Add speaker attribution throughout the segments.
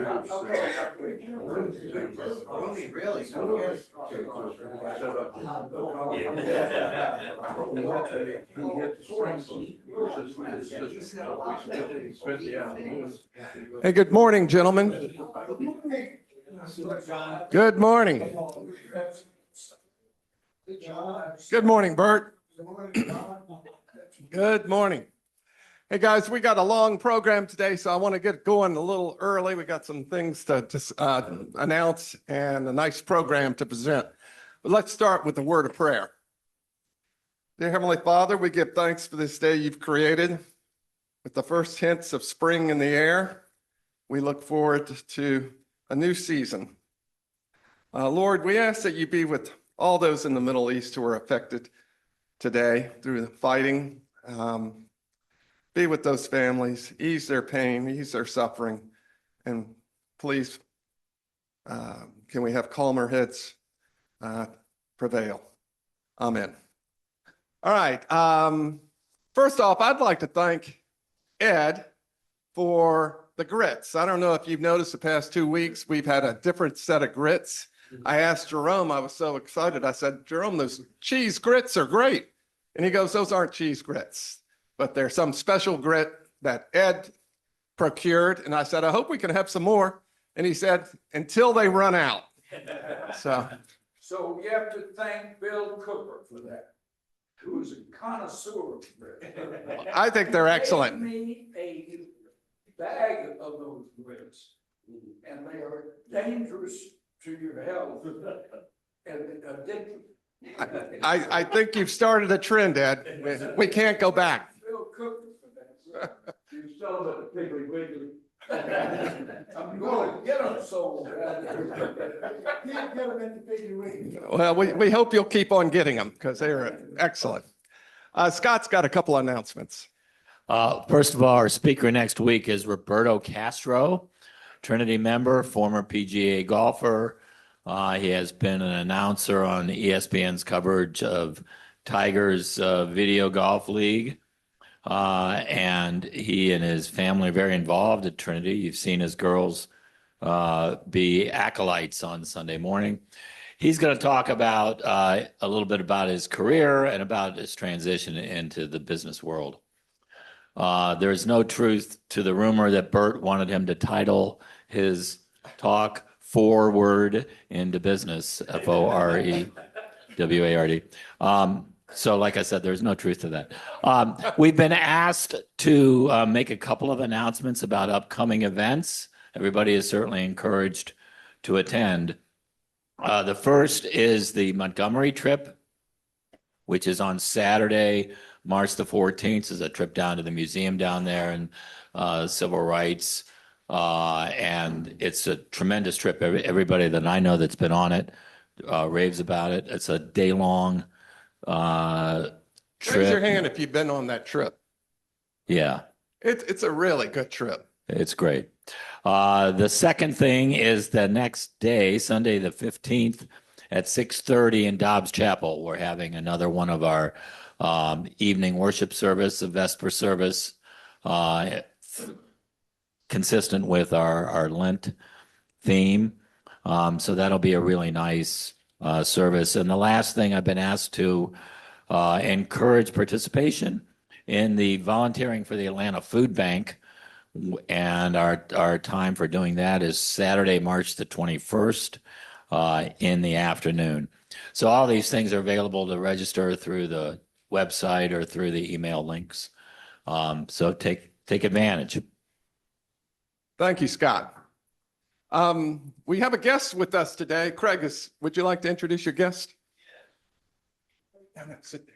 Speaker 1: Really?
Speaker 2: Hey, good morning, gentlemen. Good morning. Good morning, Bert. Good morning. Hey, guys, we got a long program today, so I want to get going a little early. We got some things to announce and a nice program to present. But let's start with the word of prayer. Dear Heavenly Father, we give thanks for this day you've created. With the first hints of spring in the air, we look forward to a new season. Lord, we ask that you be with all those in the Middle East who are affected today through the fighting. Be with those families, ease their pain, ease their suffering, and please, can we have calmer heads prevail? Amen. All right. First off, I'd like to thank Ed for the grits. I don't know if you've noticed the past 2 weeks, we've had a different set of grits. I asked Jerome, I was so excited. I said, Jerome, those cheese grits are great. And he goes, those aren't cheese grits, but there's some special grit that Ed procured. And I said, I hope we can have some more. And he said, until they run out.
Speaker 3: So you have to thank Bill Cooper for that, who's a connoisseur of grits.
Speaker 2: I think they're excellent.
Speaker 3: He gave me a bag of those grits, and they are dangerous to your health and addictive.
Speaker 2: I think you've started a trend, Ed. We can't go back.
Speaker 3: Bill Cooper for that. You sell it at Piggly Wiggly. I'm going to get them sold. Can't get them at the Piggly Wiggly.
Speaker 2: Well, we hope you'll keep on getting them because they're excellent. Scott's got a couple of announcements.
Speaker 4: First of all, our speaker next week is Roberto Castro, Trinity member, former PGA golfer. He has been an announcer on ESPN's coverage of Tigers Video Golf League. And he and his family are very involved at Trinity. You've seen his girls be acolytes on Sunday morning. He's going to talk about a little bit about his career and about his transition into the business world. There's no truth to the rumor that Bert wanted him to title his talk Forward into Business, Foreward. So like I said, there's no truth to that. We've been asked to make a couple of announcements about upcoming events. Everybody is certainly encouraged to attend. The first is the Montgomery trip, which is on Saturday, March the 14th. Is a trip down to the museum down there and civil rights. And it's a tremendous trip. Everybody that I know that's been on it raves about it. It's a day-long trip.
Speaker 2: Raise your hand if you've been on that trip.
Speaker 4: Yeah.
Speaker 2: It's a really good trip.
Speaker 4: It's great. The second thing is the next day, Sunday the 15th at 6:30 in Dobbs Chapel. We're having another one of our evening worship service, a Vesper service, consistent with our Lent theme. So that'll be a really nice service. And the last thing, I've been asked to encourage participation in the volunteering for the Atlanta Food Bank. And our time for doing that is Saturday, March the 21st in the afternoon. So all these things are available to register through the website or through the email links. So take advantage.
Speaker 2: Thank you, Scott. We have a guest with us today. Craig, would you like to introduce your guest? No, sit there.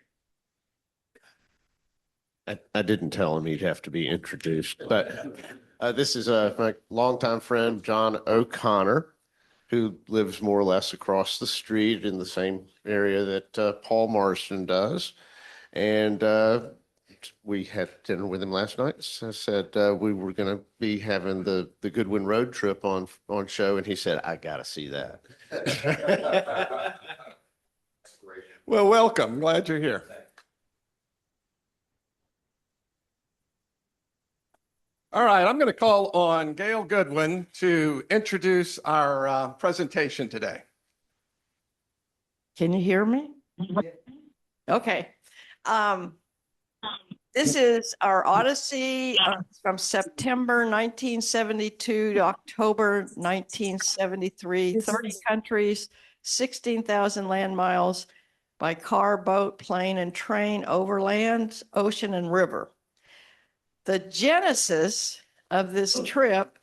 Speaker 5: I didn't tell him he'd have to be introduced, but this is my longtime friend, John O'Connor, who lives more or less across the street in the same area that Paul Marston does. And we had dinner with him last night. So I said we were going to be having the Goodwin Road trip on show, and he said, I got to see that.
Speaker 2: Well, welcome. Glad you're here. All right, I'm going to call on Gail Goodwin to introduce our presentation today.
Speaker 1: Can you hear me? Okay. This is our Odyssey from September 1972 to October 1973, 30 countries, 16,000 land miles by car, boat, plane, and train over land, ocean, and river. The genesis of this trip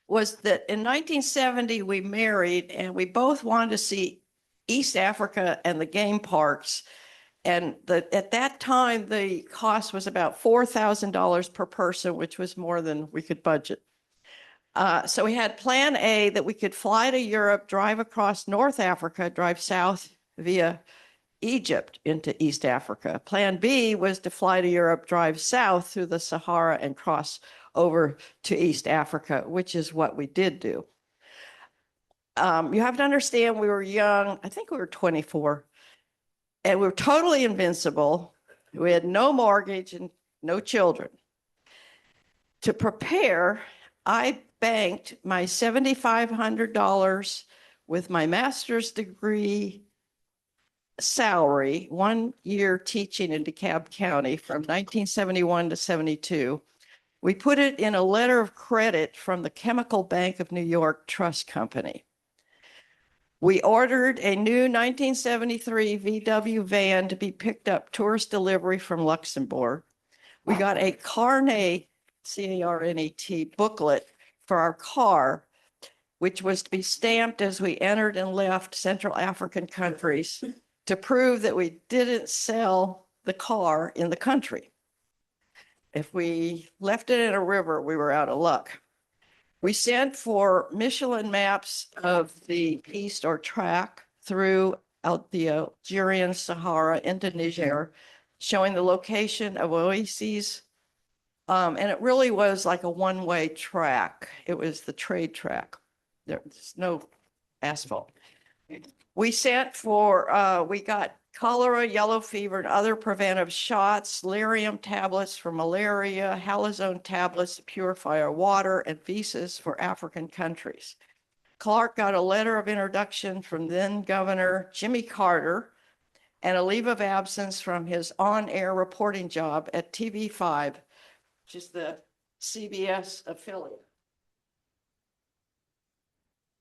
Speaker 1: was that in 1970, we married and we both wanted to see East Africa and the game parks. And at that time, the cost was about $4,000 per person, which was more than we could budget. So we had plan A that we could fly to Europe, drive across North Africa, drive south via Egypt into East Africa. Plan B was to fly to Europe, drive south through the Sahara and cross over to East Africa, which is what we did do. You have to understand we were young. I think we were 24. And we were totally invincible. We had no mortgage and no children. To prepare, I banked my $7,500 with my master's degree salary, 1 year teaching in DeKalb County from 1971 to 72. We put it in a letter of credit from the Chemical Bank of New York Trust Company. We ordered a new 1973 VW van to be picked up tourist delivery from Luxembourg. We got a Carnet, C-A-R-N-E-T, booklet for our car, which was to be stamped as we entered and left Central African countries to prove that we didn't sell the car in the country. If we left it in a river, we were out of luck. We sent for Michelin maps of the east or track through the Algerian Sahara into Niger, showing the location of oases. And it really was like a one-way track. It was the trade track. There's no asphalt. We sent for, we got cholera, yellow fever, and other preventive shots, lyrium tablets for malaria, halazone tablets to purify our water, and visas for African countries. Clark got a letter of introduction from then Governor Jimmy Carter and a leave of absence from his on-air reporting job at TV5, which is the CBS affiliate.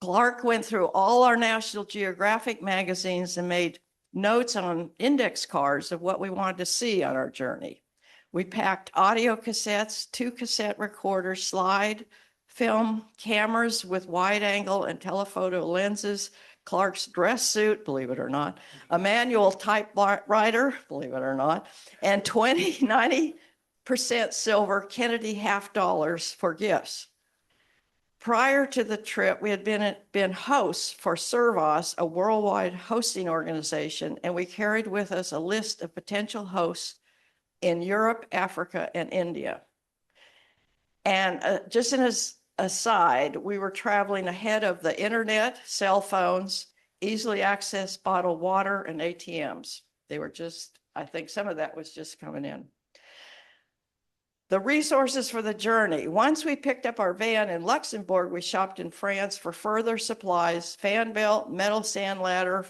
Speaker 1: Clark went through all our National Geographic magazines and made notes on index cards of what we wanted to see on our journey. We packed audio cassettes, 2 cassette recorders, slide film cameras with wide angle and telephoto lenses, Clark's dress suit, believe it or not, a manual typewriter, believe it or not, and 90% silver Kennedy half dollars for gifts. Prior to the trip, we had been hosts for Servos, a worldwide hosting organization, and we carried with us a list of potential hosts in Europe, Africa, and India. And just as an aside, we were traveling ahead of the internet, cell phones, easily accessed bottled water, and ATMs. They were just, I think some of that was just coming in. The resources for the journey. Once we picked up our van in Luxembourg, we shopped in France for further supplies, fan belt, metal sand ladder,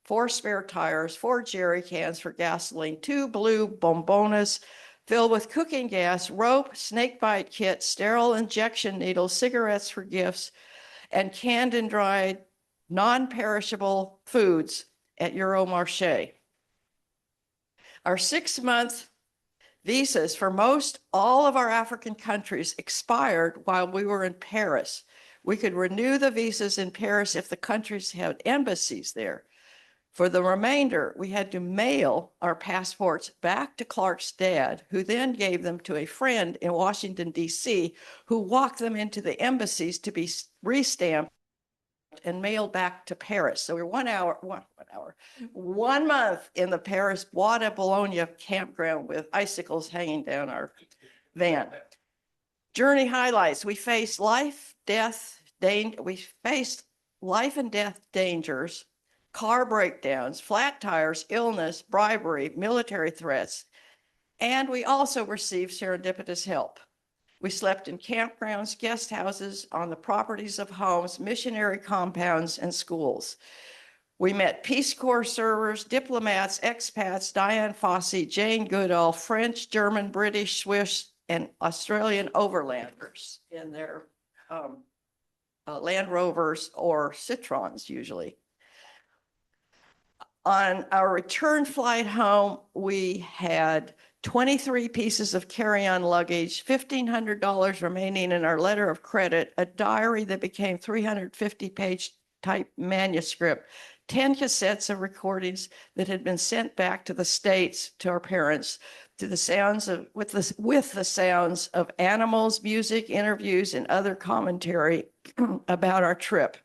Speaker 1: 4 spare tires, 4 jerry cans for gasoline, 2 blue bombonas filled with cooking gas, rope, snake bite kit, sterile injection needles, cigarettes for gifts, and canned and dried non-perishable foods at Euromarché. Our 6-month visas for most all of our African countries expired while we were in Paris. We could renew the visas in Paris if the countries had embassies there. For the remainder, we had to mail our passports back to Clark's dad, who then gave them to a friend in Washington, D.C., who walked them into the embassies to be restamped and mailed back to Paris. So we were 1 month in the Paris Bois de Boulogne campground with icicles hanging down our van. Journey highlights. We faced life and death dangers, car breakdowns, flat tires, illness, bribery, military threats, and we also received serendipitous help. We slept in campgrounds, guest houses, on the properties of homes, missionary compounds, and schools. We met Peace Corps servers, diplomats, expats, Diane Fossey, Jane Goodall, French, German, British, Swiss, and Australian overlanders in their Land Rovers or Citrons usually. On our return flight home, we had 23 pieces of carry-on luggage, $1,500 remaining in our letter of credit, a diary that became 350-page type manuscript, 10 cassettes of recordings that had been sent back to the States to our parents, to the sounds of with the sounds of animals, music, interviews, and other commentary about our trip.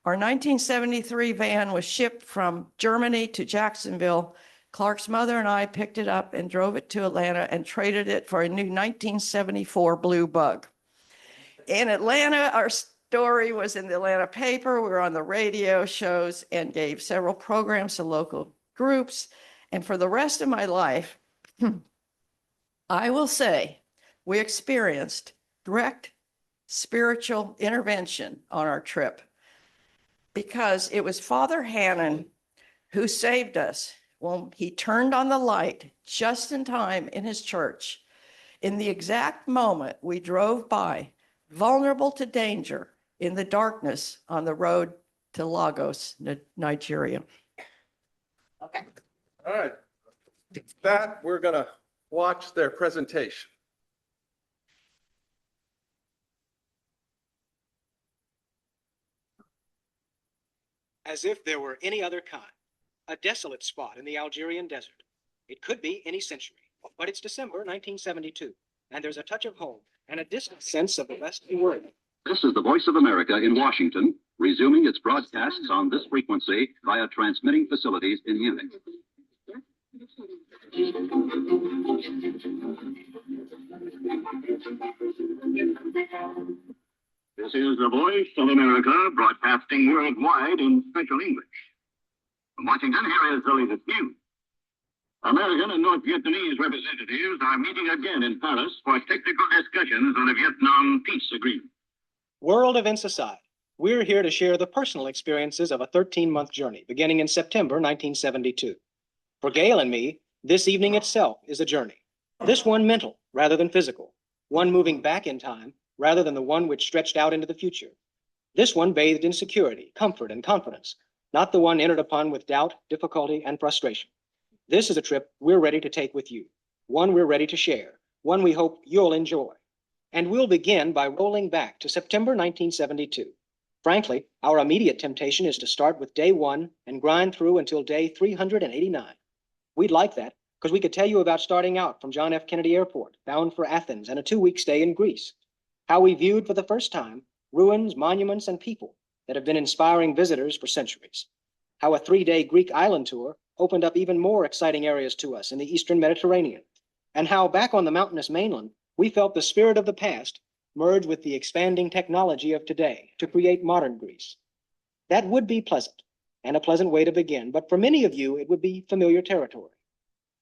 Speaker 1: Our 1973 van was shipped from Germany to Jacksonville. Clark's mother and I picked it up and drove it to Atlanta and traded it for a new 1974 Blue Bug. In Atlanta, our story was in the Atlanta paper. We were on the radio shows and gave several programs to local groups. And for the rest of my life, I will say we experienced direct spiritual intervention on our trip because it was Father Hannon who saved us when he turned on the light just in time in his church. In the exact moment we drove by, vulnerable to danger in the darkness on the road to Lagos, Nigeria. Okay.
Speaker 2: All right. With that, we're going to watch their presentation.
Speaker 6: As if there were any other kind, a desolate spot in the Algerian desert. It could be any century, but it's December 1972, and there's a touch of home and a distant sense of the Western world.
Speaker 7: This is the Voice of America in Washington, resuming its broadcasts on this frequency via transmitting facilities in Munich. This is the Voice of America, broadcasting worldwide in special English. From Washington, here is the latest news. American and North Vietnamese representatives are meeting again in Paris for technical discussions on a Vietnam peace agreement.
Speaker 6: World events aside, we're here to share the personal experiences of a 13-month journey beginning in September 1972. For Gail and me, this evening itself is a journey. This one mental rather than physical, one moving back in time rather than the one which stretched out into the future. This one bathed in security, comfort, and confidence, not the one entered upon with doubt, difficulty, and frustration. This is a trip we're ready to take with you, one we're ready to share, one we hope you'll enjoy. And we'll begin by rolling back to September 1972. Frankly, our immediate temptation is to start with day 1 and grind through until day 389. We'd like that because we could tell you about starting out from John F. Kennedy Airport, bound for Athens and a 2-week stay in Greece. How we viewed for the first time ruins, monuments, and people that have been inspiring visitors for centuries. How a 3-day Greek island tour opened up even more exciting areas to us in the Eastern Mediterranean. And how back on the mountainous mainland, we felt the spirit of the past merge with the expanding technology of today to create modern Greece. That would be pleasant, and a pleasant way to begin, but for many of you, it would be familiar territory.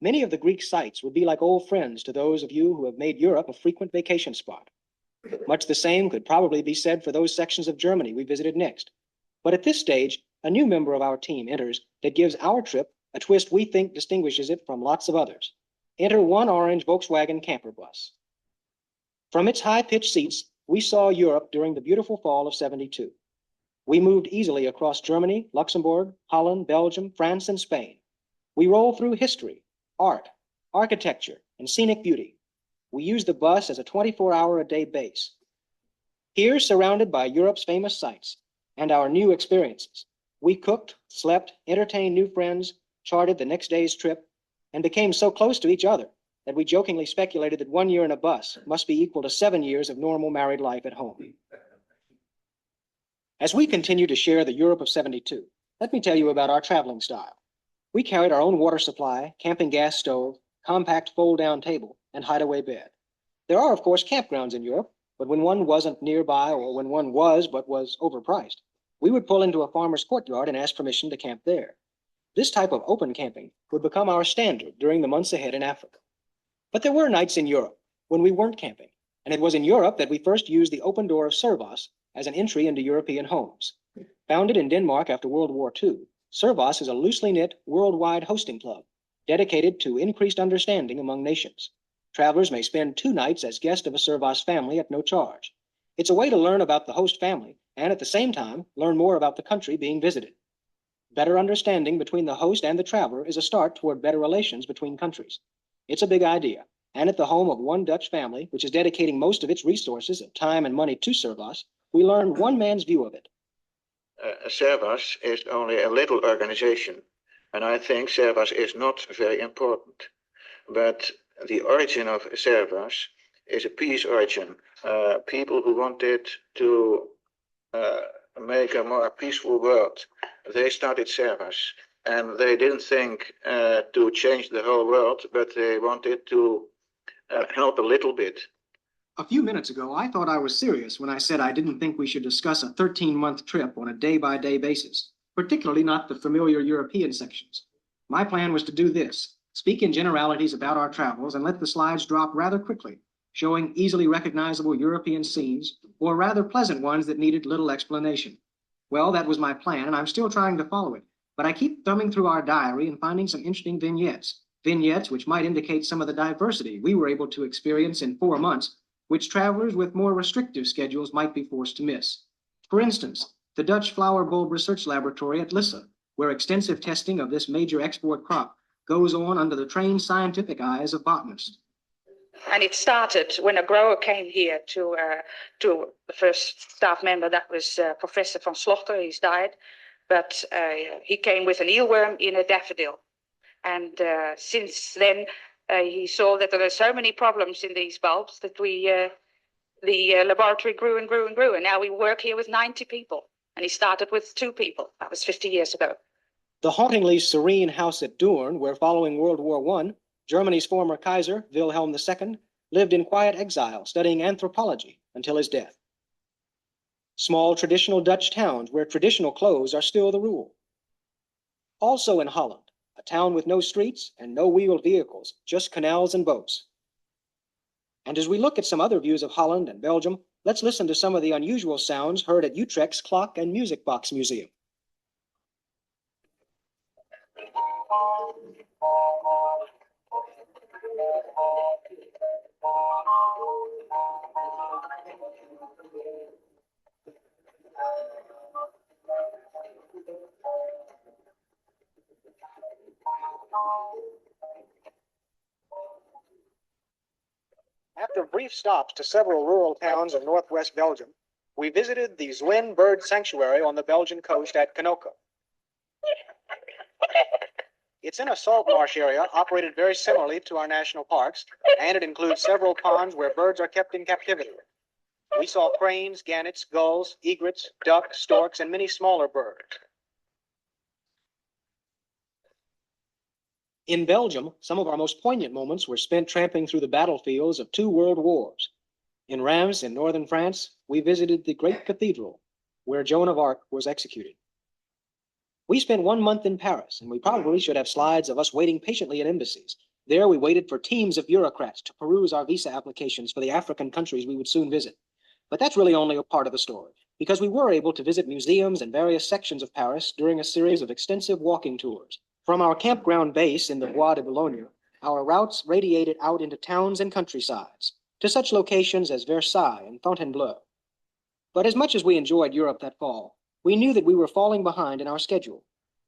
Speaker 6: Many of the Greek sites would be like old friends to those of you who have made Europe a frequent vacation spot. Much the same could probably be said for those sections of Germany we visited next. But at this stage, a new member of our team enters that gives our trip a twist we think distinguishes it from lots of others. Enter one orange Volkswagen camper bus. From its high-pitched seats, we saw Europe during the beautiful fall of '72. We moved easily across Germany, Luxembourg, Holland, Belgium, France, and Spain. We rolled through history, art, architecture, and scenic beauty. We used the bus as a 24-hour-a-day base. Here, surrounded by Europe's famous sights and our new experiences, we cooked, slept, entertained new friends, charted the next day's trip, and became so close to each other that we jokingly speculated that 1 year in a bus must be equal to 7 years of normal married life at home. As we continue to share the Europe of '72, let me tell you about our traveling style. We carried our own water supply, camping gas stove, compact fold-down table, and hideaway bed. There are, of course, campgrounds in Europe, but when one wasn't nearby or when one was but was overpriced, we would pull into a farmer's courtyard and ask permission to camp there. This type of open camping would become our standard during the months ahead in Africa. But there were nights in Europe when we weren't camping, And it was in Europe that we first used the open door of Servas as an entry into European homes. Founded in Denmark after World War II, Servas is a loosely knit worldwide hosting club dedicated to increased understanding among nations. Travelers may spend 2 nights as guests of a Servas family at no charge. It's a way to learn about the host family and at the same time learn more about the country being visited. Better understanding between the host and the traveler is a start toward better relations between countries. It's a big idea, and at the home of one Dutch family, which is dedicating most of its resources of time and money to Servas, we learn one man's view of it.
Speaker 8: Servas is only a little organization, and I think Servas is not very important. But the origin of Servas is a peace origin. People who wanted to make a more peaceful world, they started Servas, and they didn't think to change the whole world, but they wanted to help a little bit.
Speaker 6: A few minutes ago, I thought I was serious when I said I didn't think we should discuss a 13-month trip on a day-by-day basis, particularly not the familiar European sections. My plan was to do this: speak in generalities about our travels and let the slides drop rather quickly, showing easily recognizable European scenes or rather pleasant ones that needed little explanation. Well, that was my plan, and I'm still trying to follow it, but I keep thumbing through our diary and finding some interesting vignettes which might indicate some of the diversity we were able to experience in 4 months, which travelers with more restrictive schedules might be forced to miss. For instance, the Dutch flower bulb research laboratory at Lisse, where extensive testing of this major export crop goes on under the trained scientific eyes of botanists.
Speaker 9: And it started when a grower came here to the first staff member, that was Professor van Slochter. He's died, but he came with an eelworm in a daffodil. And since then, he saw that there are so many problems in these bulbs that the laboratory grew and grew and grew. And now we work here with 90 people. And he started with 2 people. That was 50 years ago.
Speaker 6: The hauntingly serene house at Doorn, where following World War I, Germany's former Kaiser, Wilhelm II, lived in quiet exile studying anthropology until his death. Small traditional Dutch towns where traditional clothes are still the rule. Also in Holland, a town with no streets and no wheeled vehicles, just canals and boats. And as we look at some other views of Holland and Belgium, let's listen to some of the unusual sounds heard at Utrecht's Clock and Music Box Museum. After brief stops to several rural towns of northwest Belgium, we visited the Zwin Bird Sanctuary on the Belgian coast at Knokke. It's in a salt marsh area operated very similarly to our national parks, and it includes several ponds where birds are kept in captivity. We saw cranes, gannets, gulls, egrets, ducks, storks, and many smaller birds. In Belgium, some of our most poignant moments were spent tramping through the battlefields of 2 world wars. In Reims, in northern France, we visited the great cathedral where Joan of Arc was executed. We spent 1 month in Paris, and we probably should have slides of us waiting patiently in embassies. There we waited for teams of bureaucrats to peruse our visa applications for the African countries we would soon visit. But that's really only a part of the story, because we were able to visit museums and various sections of Paris during a series of extensive walking tours. From our campground base in the Bois de Boulogne, our routes radiated out into towns and countrysides, to such locations as Versailles and Fontainebleau. But as much as we enjoyed Europe that fall, we knew that we were falling behind in our schedule.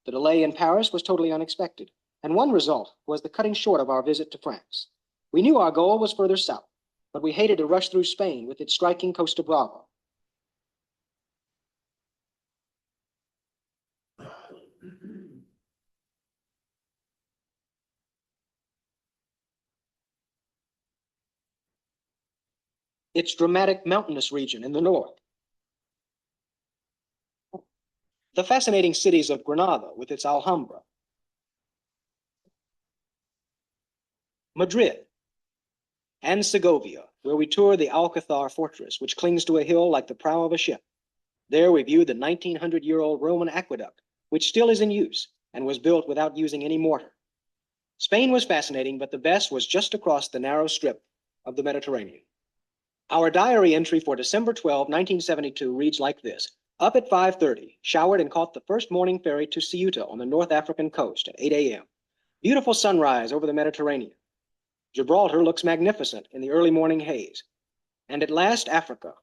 Speaker 6: The delay in Paris was totally unexpected, and one result was the cutting short of our visit to France. We knew our goal was further south, but we hated to rush through Spain with its striking Costa Brava. Its dramatic mountainous region in the north. The fascinating cities of Granada with its Alhambra, Madrid, and Segovia, where we toured the Alcazar fortress, which clings to a hill like the prow of a ship. There we viewed the 1900-year-old Roman aqueduct, which still is in use and was built without using any mortar. Spain was fascinating, but the best was just across the narrow strip of the Mediterranean. Our diary entry for December 12, 1972 reads like this. Up at 5:30, showered and caught the first morning ferry to Ceuta on the North African coast at 8 a.m. Beautiful sunrise over the Mediterranean. Gibraltar looks magnificent in the early morning haze. And at last, Africa.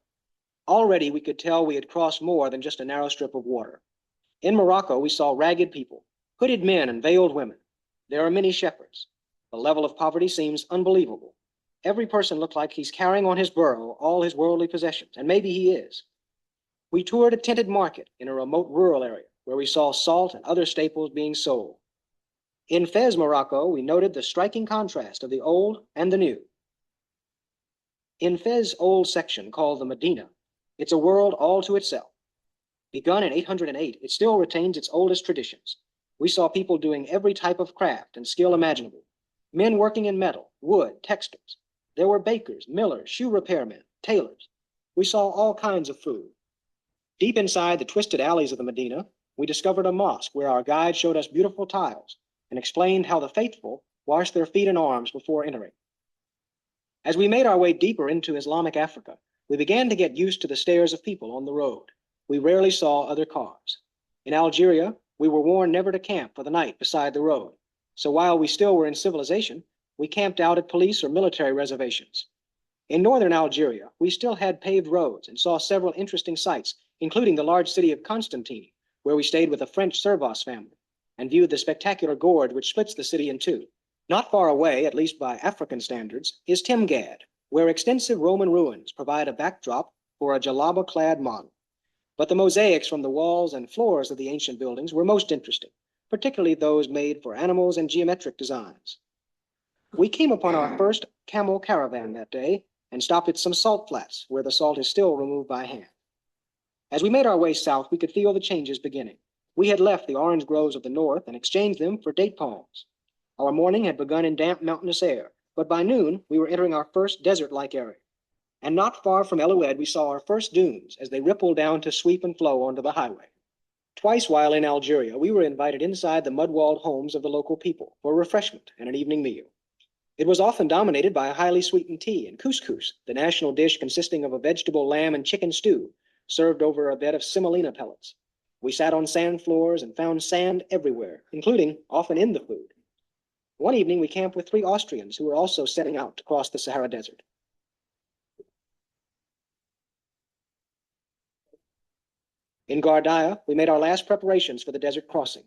Speaker 6: Already we could tell we had crossed more than just a narrow strip of water. In Morocco, we saw ragged people, hooded men and veiled women. There are many shepherds. The level of poverty seems unbelievable. Every person looked like he's carrying on his burro all his worldly possessions, and maybe he is. We toured a tented market in a remote rural area where we saw salt and other staples being sold. In Fez, Morocco, we noted the striking contrast of the old and the new. In Fez's old section called the Medina, it's a world all to itself. Begun in 808, it still retains its oldest traditions. We saw people doing every type of craft and skill imaginable. Men working in metal, wood, textiles. There were bakers, millers, shoe repairmen, tailors. We saw all kinds of food. Deep inside the twisted alleys of the Medina, we discovered a mosque where our guide showed us beautiful tiles and explained how the faithful wash their feet and arms before entering. As we made our way deeper into Islamic Africa, we began to get used to the stares of people on the road. We rarely saw other cars. In Algeria, we were warned never to camp for the night beside the road. So while we still were in civilization, we camped out at police or military reservations. In northern Algeria, we still had paved roads and saw several interesting sights, including the large city of Constantine, where we stayed with a French Servos family and viewed the spectacular gorge which splits the city in two. Not far away, at least by African standards, is Timgad, where extensive Roman ruins provide a backdrop for a jalaba-clad model. But the mosaics from the walls and floors of the ancient buildings were most interesting, particularly those made for animals and geometric designs. We came upon our first camel caravan that day and stopped at some salt flats where the salt is still removed by hand. As we made our way south, we could feel the changes beginning. We had left the orange groves of the north and exchanged them for date palms. Our morning had begun in damp mountainous air, but by noon we were entering our first desert-like area. And not far from El Oued, we saw our first dunes as they rippled down to sweep and flow onto the highway. Twice while in Algeria, we were invited inside the mud-walled homes of the local people for refreshment and an evening meal. It was often dominated by a highly sweetened tea and couscous, the national dish consisting of a vegetable lamb and chicken stew, served over a bed of semolina pellets. We sat on sand floors and found sand everywhere, including often in the food. One evening, we camped with 3 Austrians who were also setting out to cross the Sahara Desert. In Gardaya, we made our last preparations for the desert crossing,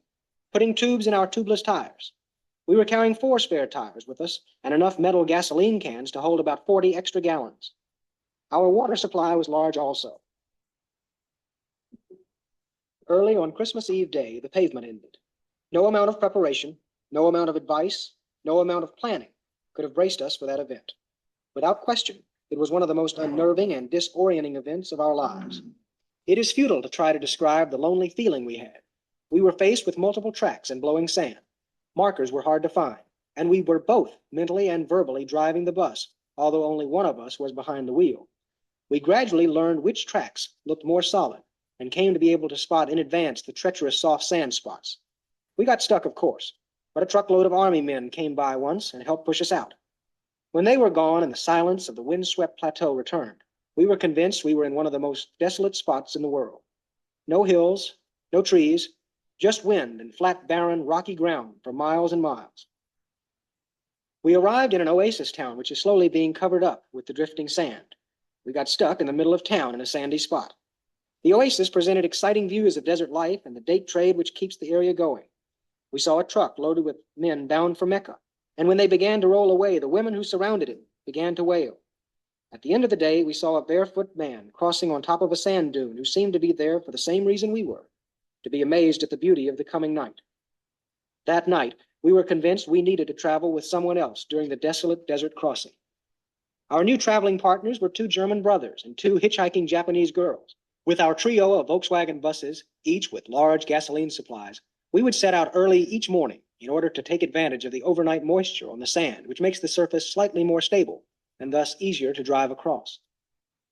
Speaker 6: putting tubes in our tubeless tires. We were carrying 4 spare tires with us and enough metal gasoline cans to hold about 40 extra gallons. Our water supply was large also. Early on Christmas Eve day, the pavement ended. No amount of preparation, no amount of advice, no amount of planning could have braced us for that event. Without question, it was one of the most unnerving and disorienting events of our lives. It is futile to try to describe the lonely feeling we had. We were faced with multiple tracks and blowing sand. Markers were hard to find, and we were both mentally and verbally driving the bus, although only one of us was behind the wheel. We gradually learned which tracks looked more solid and came to be able to spot in advance the treacherous soft sand spots. We got stuck, of course, but a truckload of army men came by once and helped push us out. When they were gone and the silence of the windswept plateau returned, we were convinced we were in one of the most desolate spots in the world. No hills, no trees, just wind and flat, barren, rocky ground for miles and miles. We arrived in an oasis town which is slowly being covered up with the drifting sand. We got stuck in the middle of town in a sandy spot. The oasis presented exciting views of desert life and the date trade which keeps the area going. We saw a truck loaded with men bound for Mecca, and when they began to roll away, the women who surrounded it began to wail. At the end of the day, we saw a barefoot man crossing on top of a sand dune who seemed to be there for the same reason we were, to be amazed at the beauty of the coming night. That night, we were convinced we needed to travel with someone else during the desolate desert crossing. Our new traveling partners were 2 German brothers and 2 hitchhiking Japanese girls. With our trio of Volkswagen buses, each with large gasoline supplies, we would set out early each morning in order to take advantage of the overnight moisture on the sand, which makes the surface slightly more stable and thus easier to drive across.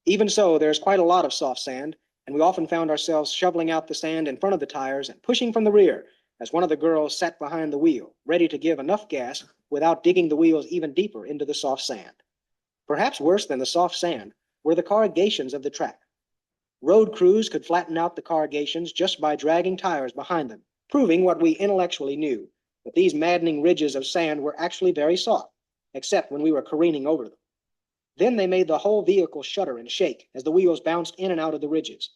Speaker 6: Even so, there's quite a lot of soft sand, and we often found ourselves shoveling out the sand in front of the tires and pushing from the rear as one of the girls sat behind the wheel, ready to give enough gas without digging the wheels even deeper into the soft sand. Perhaps worse than the soft sand were the corrugations of the track. Road crews could flatten out the corrugations just by dragging tires behind them, proving what we intellectually knew, that these maddening ridges of sand were actually very soft, except when we were careening over them. Then they made the whole vehicle shudder and shake as the wheels bounced in and out of the ridges.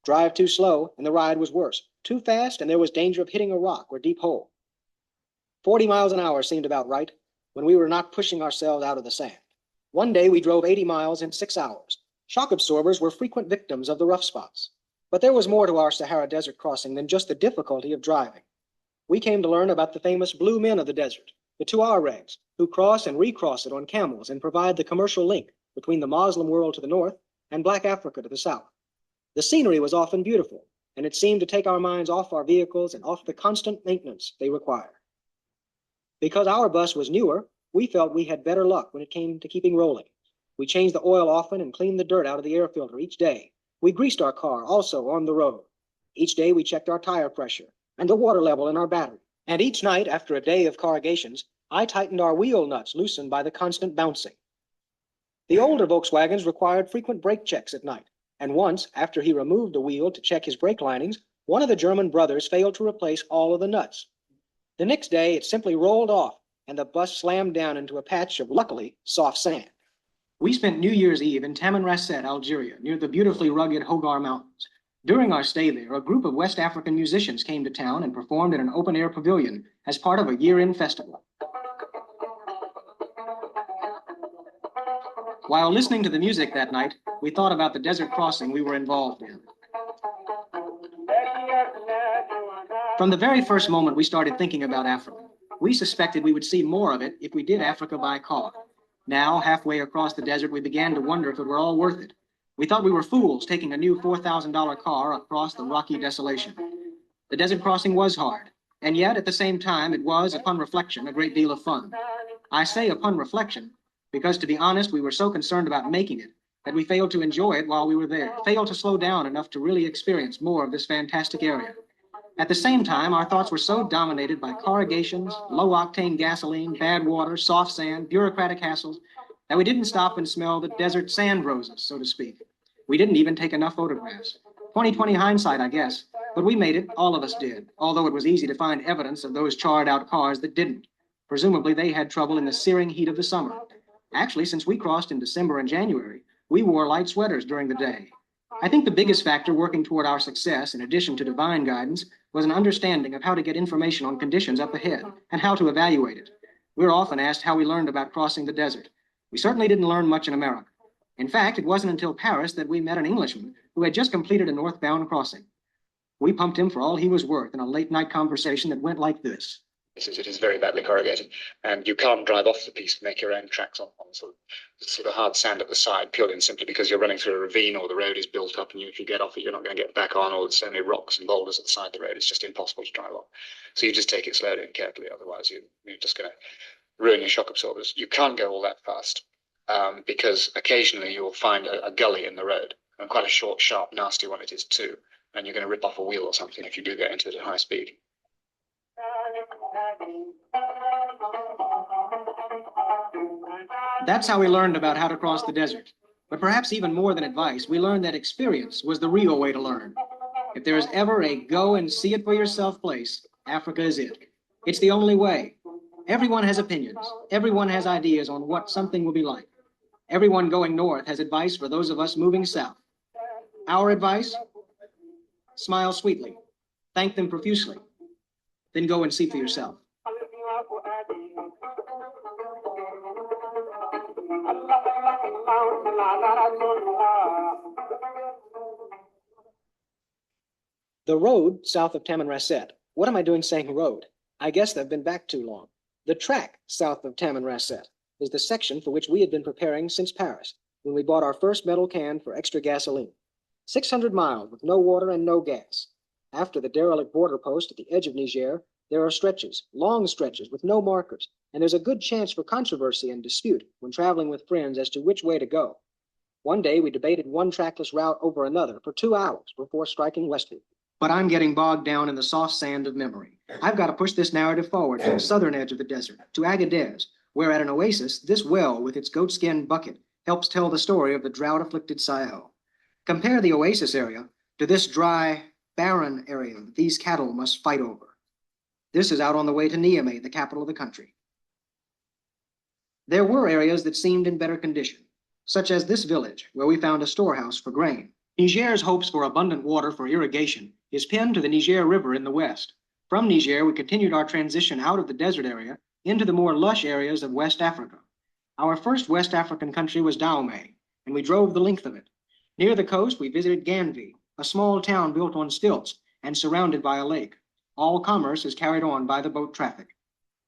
Speaker 6: Drive too slow and the ride was worse. Too fast and there was danger of hitting a rock or deep hole. 40 miles an hour seemed about right when we were not pushing ourselves out of the sand. One day we drove 80 miles in 6 hours. Shock absorbers were frequent victims of the rough spots. But there was more to our Sahara Desert crossing than just the difficulty of driving. We came to learn about the famous blue men of the desert, the Tuaregs, who cross and recross it on camels and provide the commercial link between the Muslim world to the north and Black Africa to the south. The scenery was often beautiful, and it seemed to take our minds off our vehicles and off the constant maintenance they require. Because our bus was newer, we felt we had better luck when it came to keeping rolling. We changed the oil often and cleaned the dirt out of the air filter each day. We greased our car also on the road. Each day we checked our tire pressure and the water level in our battery. And each night, after a day of corrugations, I tightened our wheel nuts loosened by the constant bouncing. The older Volkswagens required frequent brake checks at night. And once, after he removed the wheel to check his brake linings, one of the German brothers failed to replace all of the nuts. The next day, it simply rolled off, and the bus slammed down into a patch of, luckily, soft sand. We spent New Year's Eve in Tamanrasset, Algeria, near the beautifully rugged Hogar Mountains. During our stay there, a group of West African musicians came to town and performed in an open-air pavilion as part of a year-end festival. While listening to the music that night, we thought about the desert crossing we were involved in. From the very first moment we started thinking about Africa, we suspected we would see more of it if we did Africa by car. Now, halfway across the desert, we began to wonder if it were all worth it. We thought we were fools taking a new $4,000 car across the rocky desolation. The desert crossing was hard, and yet at the same time, it was, upon reflection, a great deal of fun. I say upon reflection, because to be honest, we were so concerned about making it that we failed to enjoy it while we were there, failed to slow down enough to really experience more of this fantastic area. At the same time, our thoughts were so dominated by corrugations, low-octane gasoline, bad water, soft sand, bureaucratic hassles, that we didn't stop and smell the desert sand roses, so to speak. We didn't even take enough photographs. 20/20 hindsight, I guess, but we made it, all of us did, although it was easy to find evidence of those charred-out cars that didn't. Presumably, they had trouble in the searing heat of the summer. Actually, since we crossed in December and January, we wore light sweaters during the day. I think the biggest factor working toward our success, in addition to divine guidance, was an understanding of how to get information on conditions up ahead and how to evaluate it. We're often asked how we learned about crossing the desert. We certainly didn't learn much in America. In fact, it wasn't until Paris that we met an Englishman who had just completed a northbound crossing. We pumped him for all he was worth in a late-night conversation that went like this.
Speaker 10: It is very badly corrugated, and you can't drive off the piece, make your own tracks on sort of hard sand at the side, purely and simply because you're running through a ravine or the road is built up, and if you get off it, you're not going to get back on, or there's so many rocks and boulders at the side of the road, it's just impossible to drive on. So you just take it slowly and carefully, otherwise you're just going to ruin your shock absorbers. You can't go all that fast, because occasionally you'll find a gully in the road, and quite a short, sharp, nasty one it is too, and you're going to rip off a wheel or something if you do get into it at high speed.
Speaker 6: That's how we learned about how to cross the desert. But perhaps even more than advice, we learned that experience was the real way to learn. If there is ever a go and see it for yourself place, Africa is it. It's the only way. Everyone has opinions. Everyone has ideas on what something will be like. Everyone going north has advice for those of us moving south. Our advice? Smile sweetly. Thank them profusely. Then go and see for yourself. The road south of Tamanrasset. What am I doing saying road? I guess I've been back too long. The track south of Tamanrasset is the section for which we had been preparing since Paris, when we bought our first metal can for extra gasoline. 600 miles with no water and no gas. After the derelict border post at the edge of Niger, there are stretches, long stretches with no markers, and there's a good chance for controversy and dispute when traveling with friends as to which way to go. One day we debated one trackless route over another for 2 hours before striking westward. But I'm getting bogged down in the soft sand of memory. I've got to push this narrative forward to the southern edge of the desert, to Agadez, where at an oasis, this well with its goatskin bucket helps tell the story of the drought-afflicted Sahel. Compare the oasis area to this dry, barren area that these cattle must fight over. This is out on the way to Niamey, the capital of the country. There were areas that seemed in better condition, such as this village, where we found a storehouse for grain. Niger's hopes for abundant water for irrigation is pinned to the Niger River in the west. From Niger, we continued our transition out of the desert area into the more lush areas of West Africa. Our first West African country was Dahomey, and we drove the length of it. Near the coast, we visited Ganvi, a small town built on stilts and surrounded by a lake. All commerce is carried on by the boat traffic.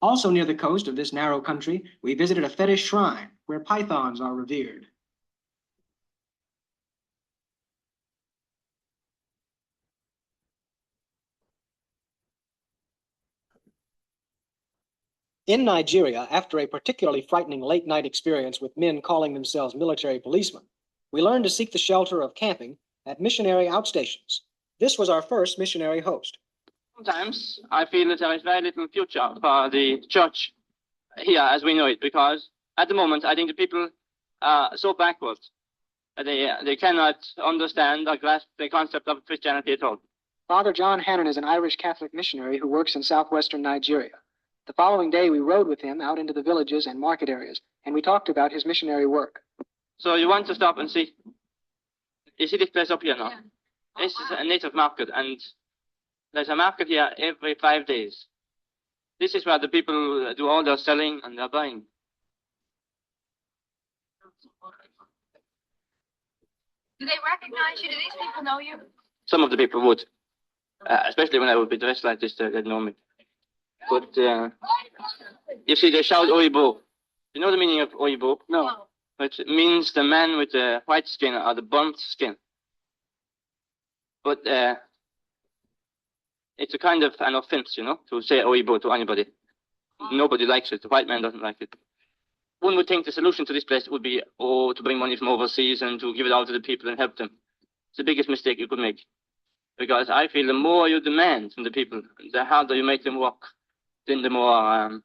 Speaker 6: Also near the coast of this narrow country, we visited a fetish shrine where pythons are revered. In Nigeria, after a particularly frightening late-night experience with men calling themselves military policemen, we learned to seek the shelter of camping at missionary outstations. This was our first missionary host.
Speaker 11: Sometimes I feel that there is very little future for the church here as we know it, because at the moment I think the people are so backward. They cannot understand or grasp the concept of Christianity at all.
Speaker 6: Father John Hannon is an Irish Catholic missionary who works in southwestern Nigeria. The following day, we rode with him out into the villages and market areas, and we talked about his missionary work.
Speaker 11: So you want to stop and see? You see this place up here now? Yeah. This is a native market, and there's a market here every 5 days. This is where the people do all their selling and their buying.
Speaker 12: Do they recognize you? Do these people know you?
Speaker 11: Some of the people would, especially when I would be dressed like this, they'd know me. But you see, they shout Oyibo. You know the meaning of Oyibo?
Speaker 6: No.
Speaker 11: It means the man with the white skin or the burnt skin. But it's a kind of an offense, you know, to say Oyibo to anybody. Nobody likes it. The white man doesn't like it. One would think the solution to this place would be, to bring money from overseas and to give it out to the people and help them. It's the biggest mistake you could make. Because I feel the more you demand from the people, the harder you make them work, then the more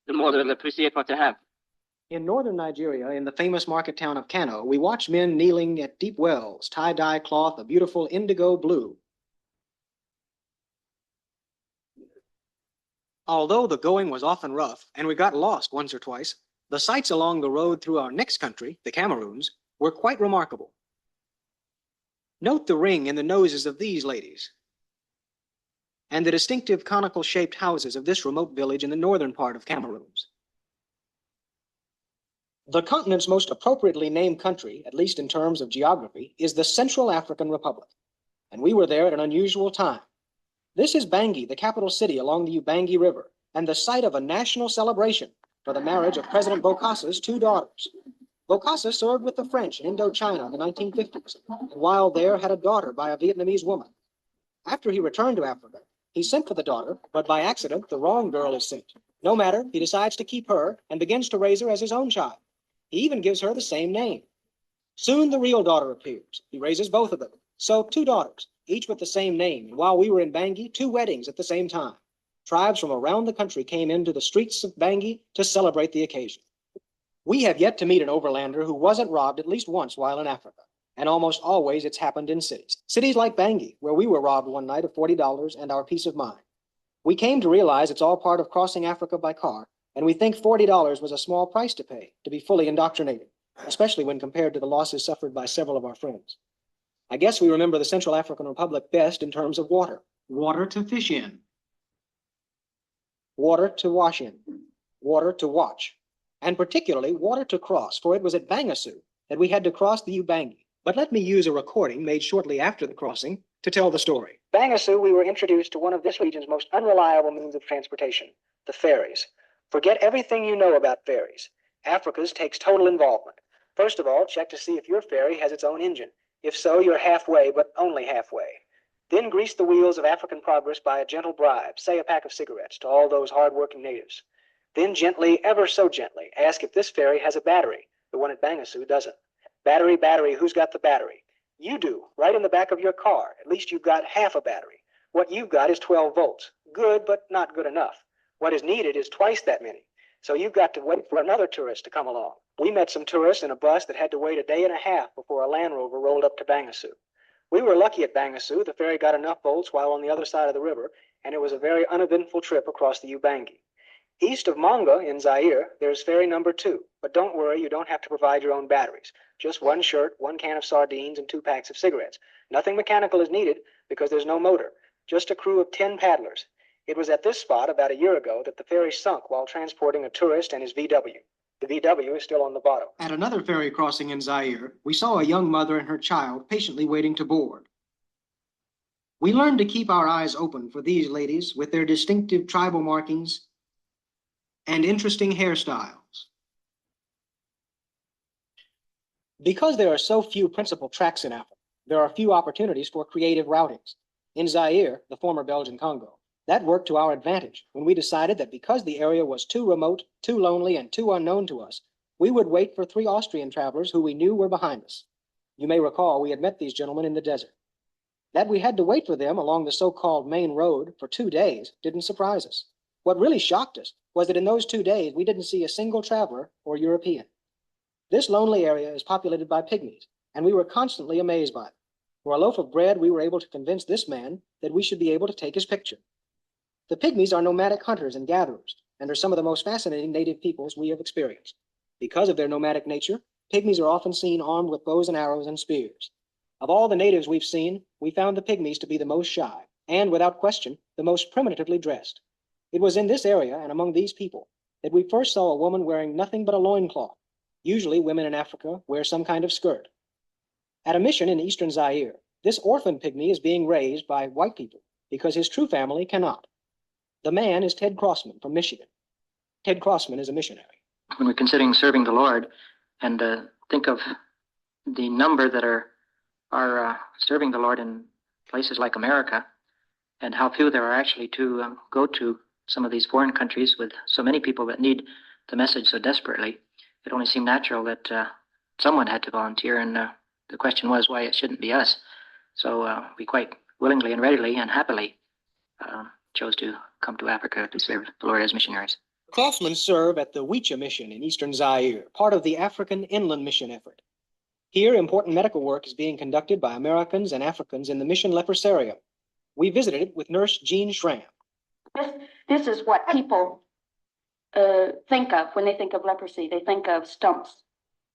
Speaker 11: they'll appreciate what they have.
Speaker 6: In northern Nigeria, in the famous market town of Kano, we watched men kneeling at deep wells, tie-dye cloth, a beautiful indigo blue. Although the going was often rough, and we got lost once or twice, the sights along the road through our next country, the Cameroons, were quite remarkable. Note the ring in the noses of these ladies, and the distinctive conical-shaped houses of this remote village in the northern part of Cameroons. The continent's most appropriately named country, at least in terms of geography, is the Central African Republic, and we were there at an unusual time. This is Bangui, the capital city along the Ubangi River, and the site of a national celebration for the marriage of President Bokassa's two daughters. Bokassa served with the French in Indochina in the 1950s, and while there had a daughter by a Vietnamese woman. After he returned to Africa, he sent for the daughter, but by accident, the wrong girl is sent. No matter, he decides to keep her and begins to raise her as his own child. He even gives her the same name. Soon the real daughter appears. He raises both of them. So 2 daughters, each with the same name. And while we were in Bangui, 2 weddings at the same time. Tribes from around the country came into the streets of Bangui to celebrate the occasion. We have yet to meet an overlander who wasn't robbed at least once while in Africa. And almost always it's happened in cities. Cities like Bangui, where we were robbed one night of $40 and our peace of mind. We came to realize it's all part of crossing Africa by car, and we think $40 was a small price to pay to be fully indoctrinated, especially when compared to the losses suffered by several of our friends. I guess we remember the Central African Republic best in terms of water. Water to fish in. Water to wash in. Water to watch. And particularly water to cross, for it was at Bangassou that we had to cross the Ubangi. But let me use a recording made shortly after the crossing to tell the story. Bangassou, we were introduced to one of this region's most unreliable means of transportation, the ferries. Forget everything you know about ferries. Africa's takes total involvement. First of all, check to see if your ferry has its own engine. If so, you're halfway, but only halfway. Then grease the wheels of African progress by a gentle bribe, say a pack of cigarettes, to all those hard-working natives. Then gently, ever so gently, ask if this ferry has a battery. The one at Bangassou doesn't. Battery, battery, who's got the battery? You do, right in the back of your car. At least you've got half a battery. What you've got is 12 volts. Good, but not good enough. What is needed is twice that many. So you've got to wait for another tourist to come along. We met some tourists in a bus that had to wait a day and a half before a Land Rover rolled up to Bangassou. We were lucky at Bangassou. The ferry got enough boats while on the other side of the river, and it was a very uneventful trip across the Ubangi. East of Monga in Zaire, there's ferry number 2. But don't worry, you don't have to provide your own batteries. Just 1 shirt, 1 can of sardines, and 2 packs of cigarettes. Nothing mechanical is needed because there's no motor. Just a crew of 10 paddlers. It was at this spot about a year ago that the ferry sunk while transporting a tourist and his VW. The VW is still on the bottom. At another ferry crossing in Zaire, we saw a young mother and her child patiently waiting to board. We learned to keep our eyes open for these ladies with their distinctive tribal markings and interesting hairstyles. Because there are so few principal tracks in Africa, there are few opportunities for creative routings. In Zaire, the former Belgian Congo, that worked to our advantage when we decided that because the area was too remote, too lonely, and too unknown to us, we would wait for 3 Austrian travelers who we knew were behind us. You may recall we had met these gentlemen in the desert. That we had to wait for them along the so-called main road for 2 days didn't surprise us. What really shocked us was that in those 2 days, we didn't see a single traveler or European. This lonely area is populated by pygmies, and we were constantly amazed by them. For a loaf of bread, we were able to convince this man that we should be able to take his picture. The pygmies are nomadic hunters and gatherers, and are some of the most fascinating native peoples we have experienced. Because of their nomadic nature, pygmies are often seen armed with bows and arrows and spears. Of all the natives we've seen, we found the pygmies to be the most shy, and without question, the most primitively dressed. It was in this area and among these people that we first saw a woman wearing nothing but a loincloth. Usually women in Africa wear some kind of skirt. At a mission in eastern Zaire, this orphan pygmy is being raised by white people because his true family cannot. The man is Ted Crossman from Michigan. Ted Crossman is a missionary.
Speaker 13: When we're considering serving the Lord and think of the number that are serving the Lord in places like America and how few there are actually to go to some of these foreign countries with so many people that need the message so desperately, it only seemed natural that someone had to volunteer, and the question was why it shouldn't be us. So we quite willingly and readily and happily chose to come to Africa to serve the Lord as missionaries.
Speaker 6: Crossmen serve at the Wicha Mission in eastern Zaire, part of the African Inland Mission effort. Here, important medical work is being conducted by Americans and Africans in the mission leprosarium. We visited it with nurse Jean Schramm.
Speaker 14: This is what people think of when they think of leprosy. They think of stumps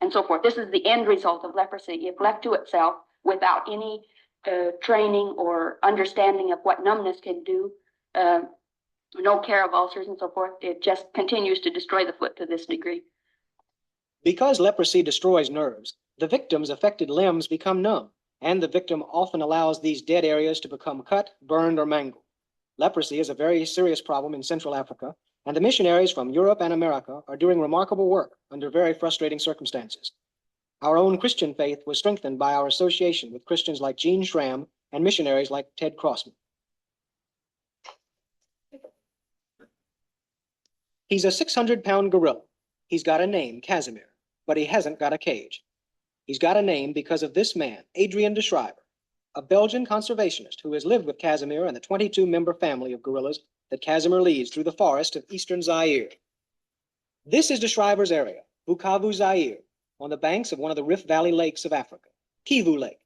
Speaker 14: and so forth. This is the end result of leprosy. If left to itself without any training or understanding of what numbness can do, no care of ulcers and so forth, it just continues to destroy the foot to this degree.
Speaker 6: Because leprosy destroys nerves, the victim's affected limbs become numb, and the victim often allows these dead areas to become cut, burned, or mangled. Leprosy is a very serious problem in Central Africa, and the missionaries from Europe and America are doing remarkable work under very frustrating circumstances. Our own Christian faith was strengthened by our association with Christians like Jean Schramm and missionaries like Ted Crossman. He's a 600-pound gorilla. He's got a name, Casimir, but he hasn't got a cage. He's got a name because of this man, Adrian de Schrijver, a Belgian conservationist who has lived with Casimir and the 22-member family of gorillas that Casimir leads through the forest of eastern Zaire. This is de Schrijver's area, Bukavu, Zaire, on the banks of one of the Rift Valley lakes of Africa, Kivu Lake.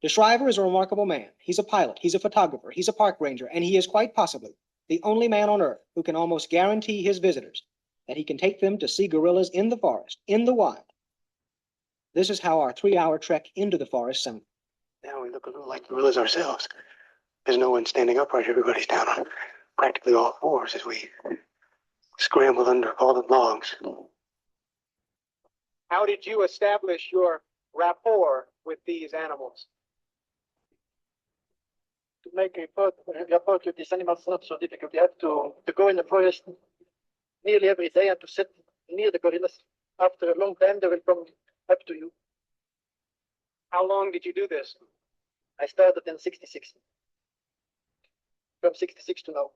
Speaker 6: De Schrijver is a remarkable man. He's a pilot, he's a photographer, he's a park ranger, and he is quite possibly the only man on earth who can almost guarantee his visitors that he can take them to see gorillas in the forest, in the wild. This is how our 3-hour trek into the forest sounded.
Speaker 15: Now we look a little like gorillas ourselves. There's no one standing upright. Everybody's down on practically all fours as we scramble under fallen logs.
Speaker 6: How did you establish your rapport with these animals?
Speaker 15: To make a rapport with these animals is not so difficult. You have to go in the forest nearly every day and to sit near the gorillas. After a long time, they will come up to you.
Speaker 6: How long did you do this?
Speaker 15: I started in 66. From 66 to now.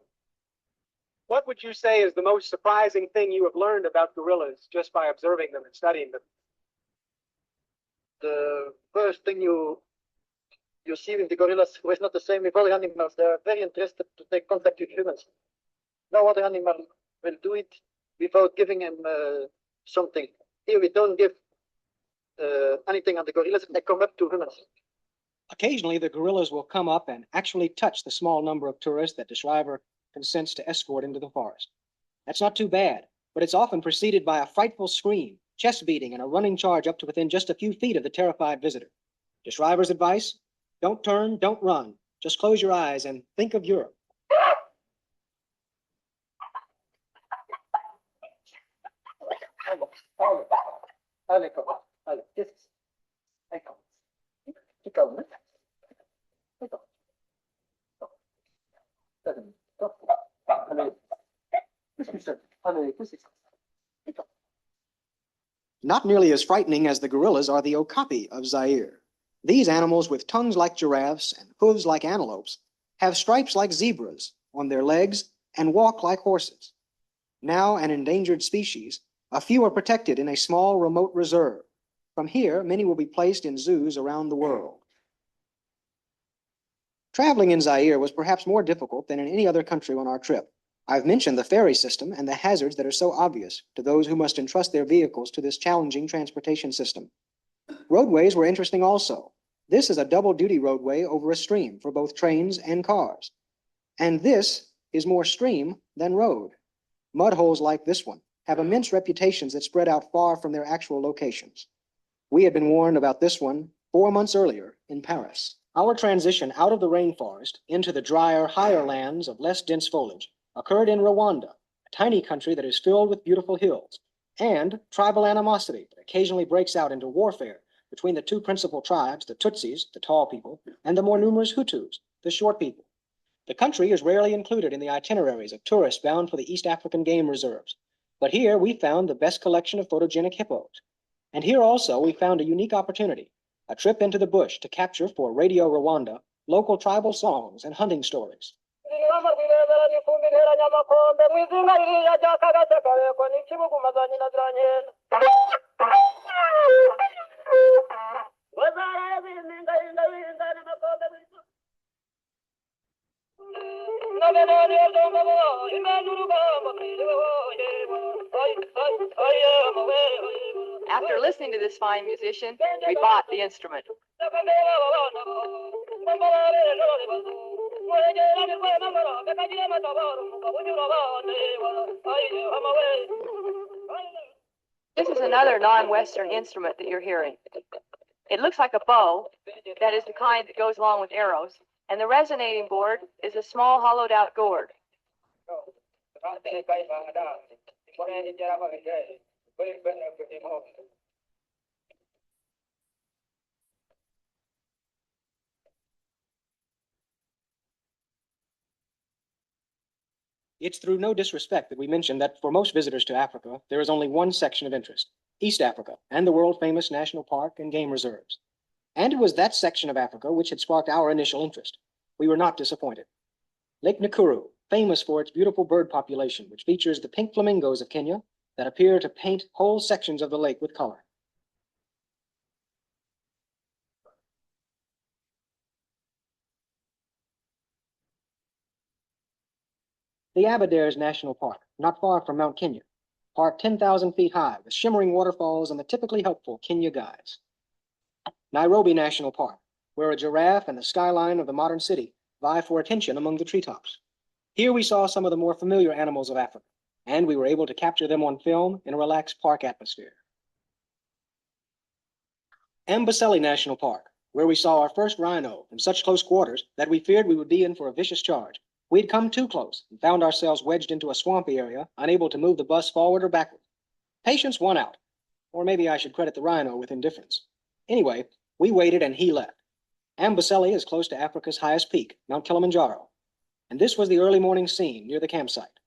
Speaker 6: What would you say is the most surprising thing you have learned about gorillas just by observing them and studying them?
Speaker 15: The first thing you see with the gorillas was not the same with other animals. They are very interested to take contact with humans. No other animal will do it without giving him something. Here we don't give anything on the gorillas, and they come up to us.
Speaker 6: Occasionally, the gorillas will come up and actually touch the small number of tourists that the Shriver consents to escort into the forest. That's not too bad, but it's often preceded by a frightful scream, chest beating, and a running charge up to within just a few feet of the terrified visitor. The Shriver's advice? Don't turn, don't run. Just close your eyes and think of Europe. Not nearly as frightening as the gorillas are the okapi of Zaire. These animals with tongues like giraffes and hooves like antelopes have stripes like zebras on their legs and walk like horses. Now an endangered species, a few are protected in a small remote reserve. From here, many will be placed in zoos around the world. Traveling in Zaire was perhaps more difficult than in any other country on our trip. I've mentioned the ferry system and the hazards that are so obvious to those who must entrust their vehicles to this challenging transportation system. Roadways were interesting also. This is a double-duty roadway over a stream for both trains and cars. And this is more stream than road. Mud holes like this one have immense reputations that spread out far from their actual locations. We had been warned about this one 4 months earlier in Paris. Our transition out of the rainforest into the drier, higher lands of less dense foliage occurred in Rwanda, a tiny country that is filled with beautiful hills, and tribal animosity that occasionally breaks out into warfare between the two principal tribes, the Tutsis, the tall people, and the more numerous Hutus, the short people. The country is rarely included in the itineraries of tourists bound for the East African game reserves, but here we found the best collection of photogenic hippos. And here also we found a unique opportunity, a trip into the bush to capture for Radio Rwanda local tribal songs and hunting stories.
Speaker 16: After listening to this fine musician, we bought the instrument. This is another non-Western instrument that you're hearing. It looks like a bow, that is the kind that goes along with arrows, and the resonating board is a small hollowed-out gourd.
Speaker 6: It's through no disrespect that we mention that for most visitors to Africa, there is only one section of interest, East Africa, and the world-famous national park and game reserves. And it was that section of Africa which had sparked our initial interest. We were not disappointed. Lake Nakuru, famous for its beautiful bird population, which features the pink flamingos of Kenya that appear to paint whole sections of the lake with color. The Aberdares National Park, not far from Mount Kenya. Park 10,000 feet high with shimmering waterfalls and the typically helpful Kenya guides. Nairobi National Park, where a giraffe and the skyline of the modern city vie for attention among the treetops. Here we saw some of the more familiar animals of Africa, and we were able to capture them on film in a relaxed park atmosphere. Amboseli National Park, where we saw our first rhino in such close quarters that we feared we would be in for a vicious charge. We'd come too close and found ourselves wedged into a swampy area, unable to move the bus forward or backward. Patience won out, or maybe I should credit the rhino with indifference. Anyway, we waited and he left. Amboseli is close to Africa's highest peak, Mount Kilimanjaro, and this was the early morning scene near the campsite.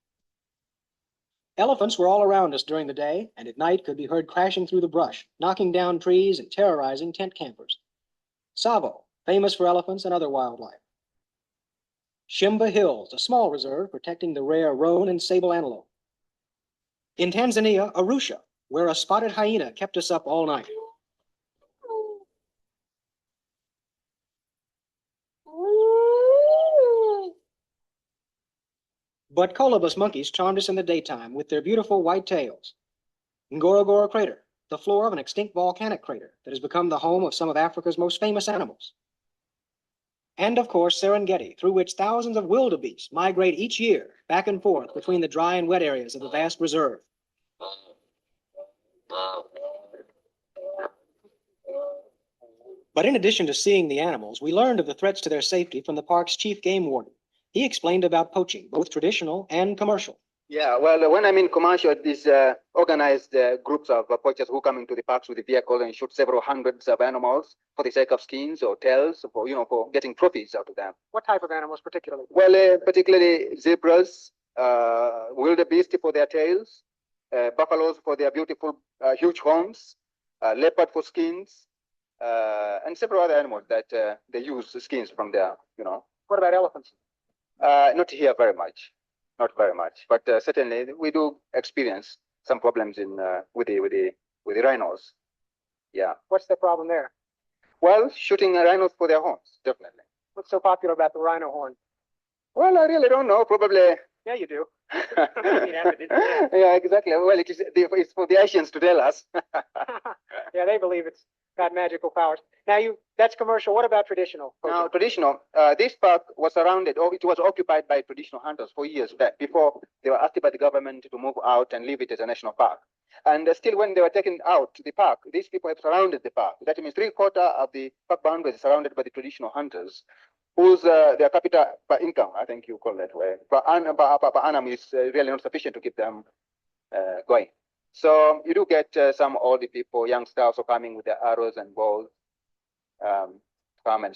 Speaker 6: Elephants were all around us during the day, and at night could be heard crashing through the brush, knocking down trees and terrorizing tent campers. Tsavo, famous for elephants and other wildlife. Shimba Hills, a small reserve protecting the rare roan and sable antelope. In Tanzania, Arusha, where a spotted hyena kept us up all night. But colobus monkeys charmed us in the daytime with their beautiful white tails. Ngorongoro Crater, the floor of an extinct volcanic crater that has become the home of some of Africa's most famous animals. And of course, Serengeti, through which thousands of wildebeest migrate each year back and forth between the dry and wet areas of the vast reserve. But in addition to seeing the animals, we learned of the threats to their safety from the park's chief game warden. He explained about poaching, both traditional and commercial.
Speaker 17: Yeah, well, when I mean commercial, these organized groups of poachers who come into the parks with the vehicle and shoot several hundreds of animals for the sake of skins or tails, for for getting trophies out of them.
Speaker 6: What type of animals particularly?
Speaker 17: Well, particularly zebras, wildebeest for their tails, buffaloes for their beautiful huge horns, leopard for skins, and several other animals that they use skins from their,
Speaker 6: What about elephants?
Speaker 17: Not here very much. Not very much, but certainly we do experience some problems in with the rhinos. Yeah.
Speaker 6: What's the problem there?
Speaker 17: Well, shooting rhinos for their horns, definitely.
Speaker 6: What's so popular about the rhino horn?
Speaker 17: Well, I really don't know. Probably.
Speaker 6: Yeah, you do.
Speaker 17: Yeah, exactly. Well, it's for the Asians to tell us.
Speaker 6: Yeah, they believe it's got magical powers. Now, that's commercial. What about traditional?
Speaker 17: Now, traditional. This park was surrounded, or it was occupied by traditional hunters for years back, before they were asked by the government to move out and leave it as a national park. And still, when they were taken out to the park, these people have surrounded the park. That means 3/4 of the park boundary is surrounded by the traditional hunters, whose their capita per income, I think you call that way, per annum is really not sufficient to keep them going. So you do get some older people, youngsters also coming with their arrows and bows, come and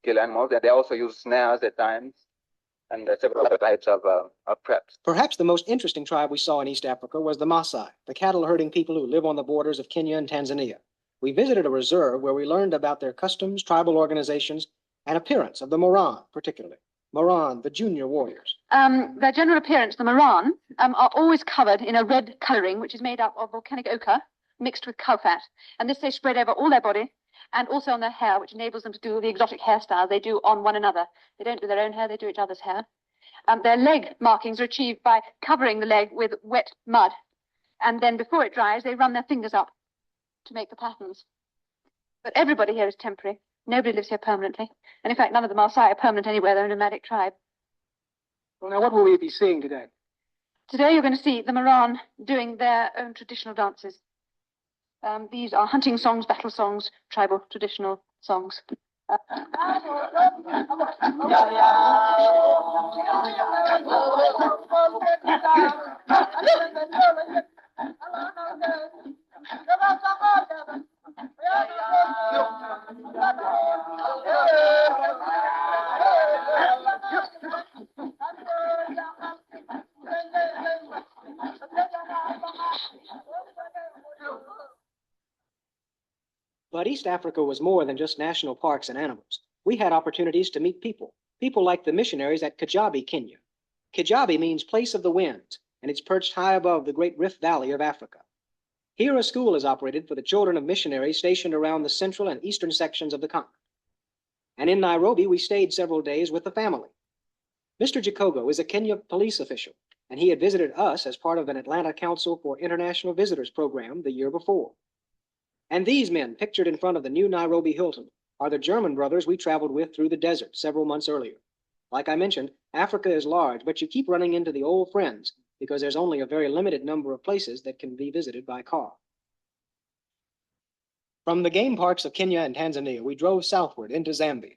Speaker 17: kill animals. And they also use snares at times, and several other types of traps.
Speaker 6: Perhaps the most interesting tribe we saw in East Africa was the Maasai, the cattle herding people who live on the borders of Kenya and Tanzania. We visited a reserve where we learned about their customs, tribal organizations, and appearance of the Moran, particularly. Moran, the junior warriors.
Speaker 14: Their general appearance, the Moran, are always covered in a red colouring, which is made up of volcanic ochre mixed with cow fat. And this they spread over all their body and also on their hair, which enables them to do the exotic hairstyle they do on one another. They don't do their own hair, they do each other's hair. Their leg markings are achieved by covering the leg with wet mud. And then before it dries, they run their fingers up to make the patterns. But everybody here is temporary. Nobody lives here permanently. And in fact, none of the Maasai are permanent anywhere. They're a nomadic tribe.
Speaker 6: Well, now, what will we be seeing today?
Speaker 14: Today, you're going to see the Moran doing their own traditional dances. These are hunting songs, battle songs, tribal traditional songs.
Speaker 6: But East Africa was more than just national parks and animals. We had opportunities to meet people like the missionaries at Kijabi, Kenya. Kijabi means place of the winds, and it's perched high above the great Rift Valley of Africa. Here, a school is operated for the children of missionaries stationed around the central and eastern sections of the continent. And in Nairobi, we stayed several days with the family. Mr. Jacogo is a Kenya police official, and he had visited us as part of an Atlanta Council for International Visitors program the year before. And these men, pictured in front of the new Nairobi Hilton, are the German brothers we traveled with through the desert several months earlier. Like I mentioned, Africa is large, but you keep running into the old friends because there's only a very limited number of places that can be visited by car. From the game parks of Kenya and Tanzania, we drove southward into Zambia.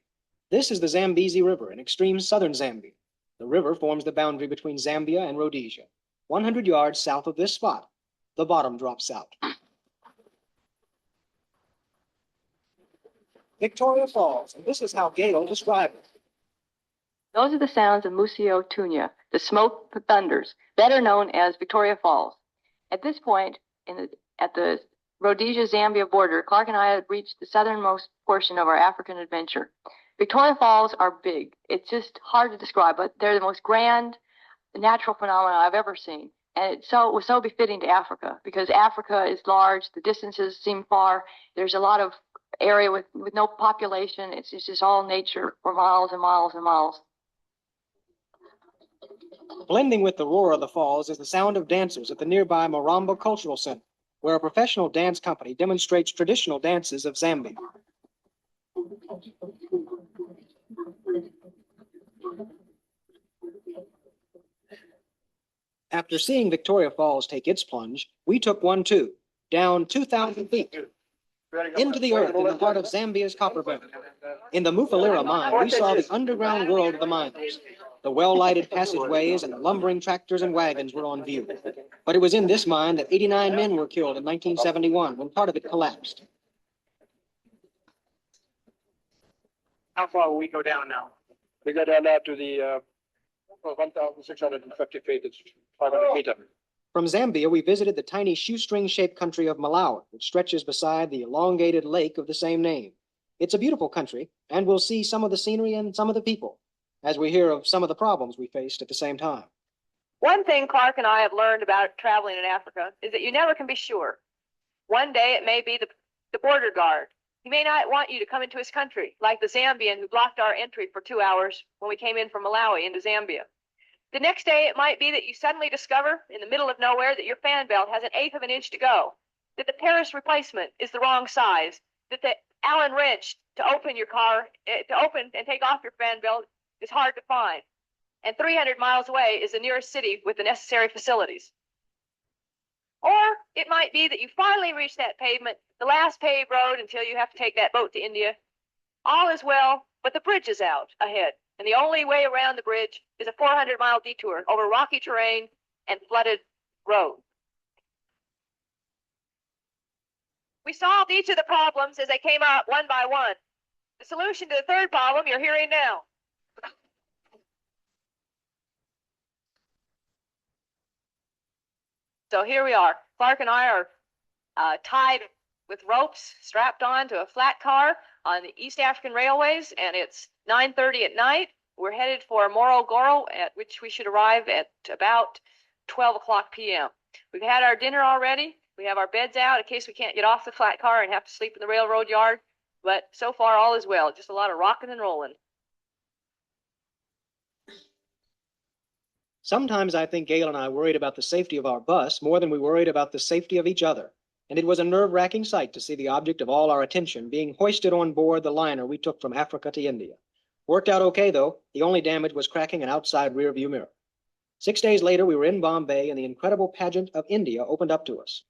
Speaker 6: This is the Zambezi River in extreme southern Zambia. The river forms the boundary between Zambia and Rhodesia. 100 yards south of this spot, the bottom drops out. Victoria Falls, and this is how Gail described it.
Speaker 16: Those are the sounds of Museo Tunya, the smoke thunders, better known as Victoria Falls. At this point, at the Rhodesia-Zambia border, Clark and I had reached the southernmost portion of our African adventure. Victoria Falls are big. It's just hard to describe, but they're the most grand natural phenomena I've ever seen. And it was so befitting to Africa, because Africa is large, the distances seem far, there's a lot of area with no population. It's just all nature for miles and miles and miles.
Speaker 6: Blending with the roar of the falls is the sound of dancers at the nearby Maramba Cultural Center, where a professional dance company demonstrates traditional dances of Zambia. After seeing Victoria Falls take its plunge, we took one too, down 2,000 feet into the earth in the heart of Zambia's copper belt. In the Mufalira mine, we saw the underground world of the miners. The well-lighted passageways and the lumbering tractors and wagons were on view. But it was in this mine that 89 men were killed in 1971 when part of it collapsed.
Speaker 15: How far will we go down now? We go down now to the 1,650 feet. It's 500 meters.
Speaker 6: From Zambia, we visited the tiny shoestring-shaped country of Malawi, which stretches beside the elongated lake of the same name. It's a beautiful country, and we'll see some of the scenery and some of the people, as we hear of some of the problems we faced at the same time.
Speaker 18: One thing Clark and I have learned about traveling in Africa is that you never can be sure. One day it may be the border guard. He may not want you to come into his country, like the Zambian who blocked our entry for 2 hours when we came in from Malawi into Zambia. The next day, it might be that you suddenly discover in the middle of nowhere that your fan belt has 1/8 of an inch to go, that the Paris replacement is the wrong size, that the Allen wrench to open your car, to open and take off your fan belt is hard to find, and 300 miles away is the nearest city with the necessary facilities. Or it might be that you finally reach that pavement, the last paved road until you have to take that boat to India. All is well, but the bridge is out ahead. And the only way around the bridge is a 400-mile detour over rocky terrain and flooded road. We solved each of the problems as they came up one by one. The solution to the third problem you're hearing now. So here we are. Clark and I are tied with ropes strapped on to a flat car on the East African Railways, and it's 9:30 at night. We're headed for Morogoro, at which we should arrive at about 12 o'clock p.m. We've had our dinner already. We have our beds out in case we can't get off the flat car and have to sleep in the railroad yard. But so far, all is well. Just a lot of rocking and rolling.
Speaker 6: Sometimes I think Gail and I worried about the safety of our bus more than we worried about the safety of each other. And it was a nerve-wracking sight to see the object of all our attention being hoisted on board the liner we took from Africa to India. Worked out okay, though. The only damage was cracking an outside rear-view mirror. 6 days later, we were in Bombay, and the incredible pageant of India opened up to us.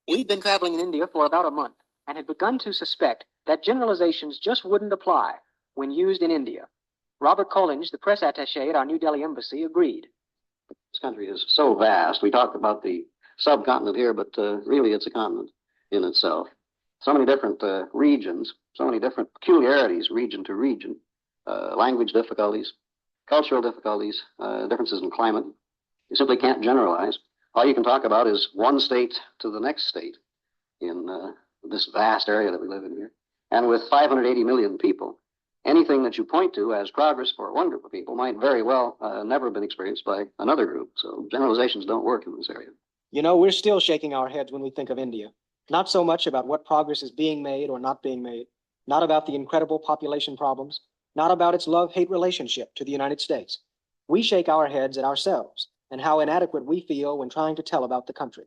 Speaker 6: We'd been traveling in India for about a month and had begun to suspect that generalizations just wouldn't apply when used in India. Robert Collins, the press attaché at our New Delhi embassy, agreed.
Speaker 19: This country is so vast. We talk about the subcontinent here, but really it's a continent in itself. So many different regions, so many different peculiarities region to region, language difficulties, cultural difficulties, differences in climate. You simply can't generalize. All you can talk about is one state to the next state in this vast area that we live in here. And with 580 million people, anything that you point to as progress for one group of people might very well never have been experienced by another group. So generalizations don't work in this area.
Speaker 6: You know, we're still shaking our heads when we think of India. Not so much about what progress is being made or not being made, not about the incredible population problems, not about its love-hate relationship to the United States. We shake our heads at ourselves and how inadequate we feel when trying to tell about the country.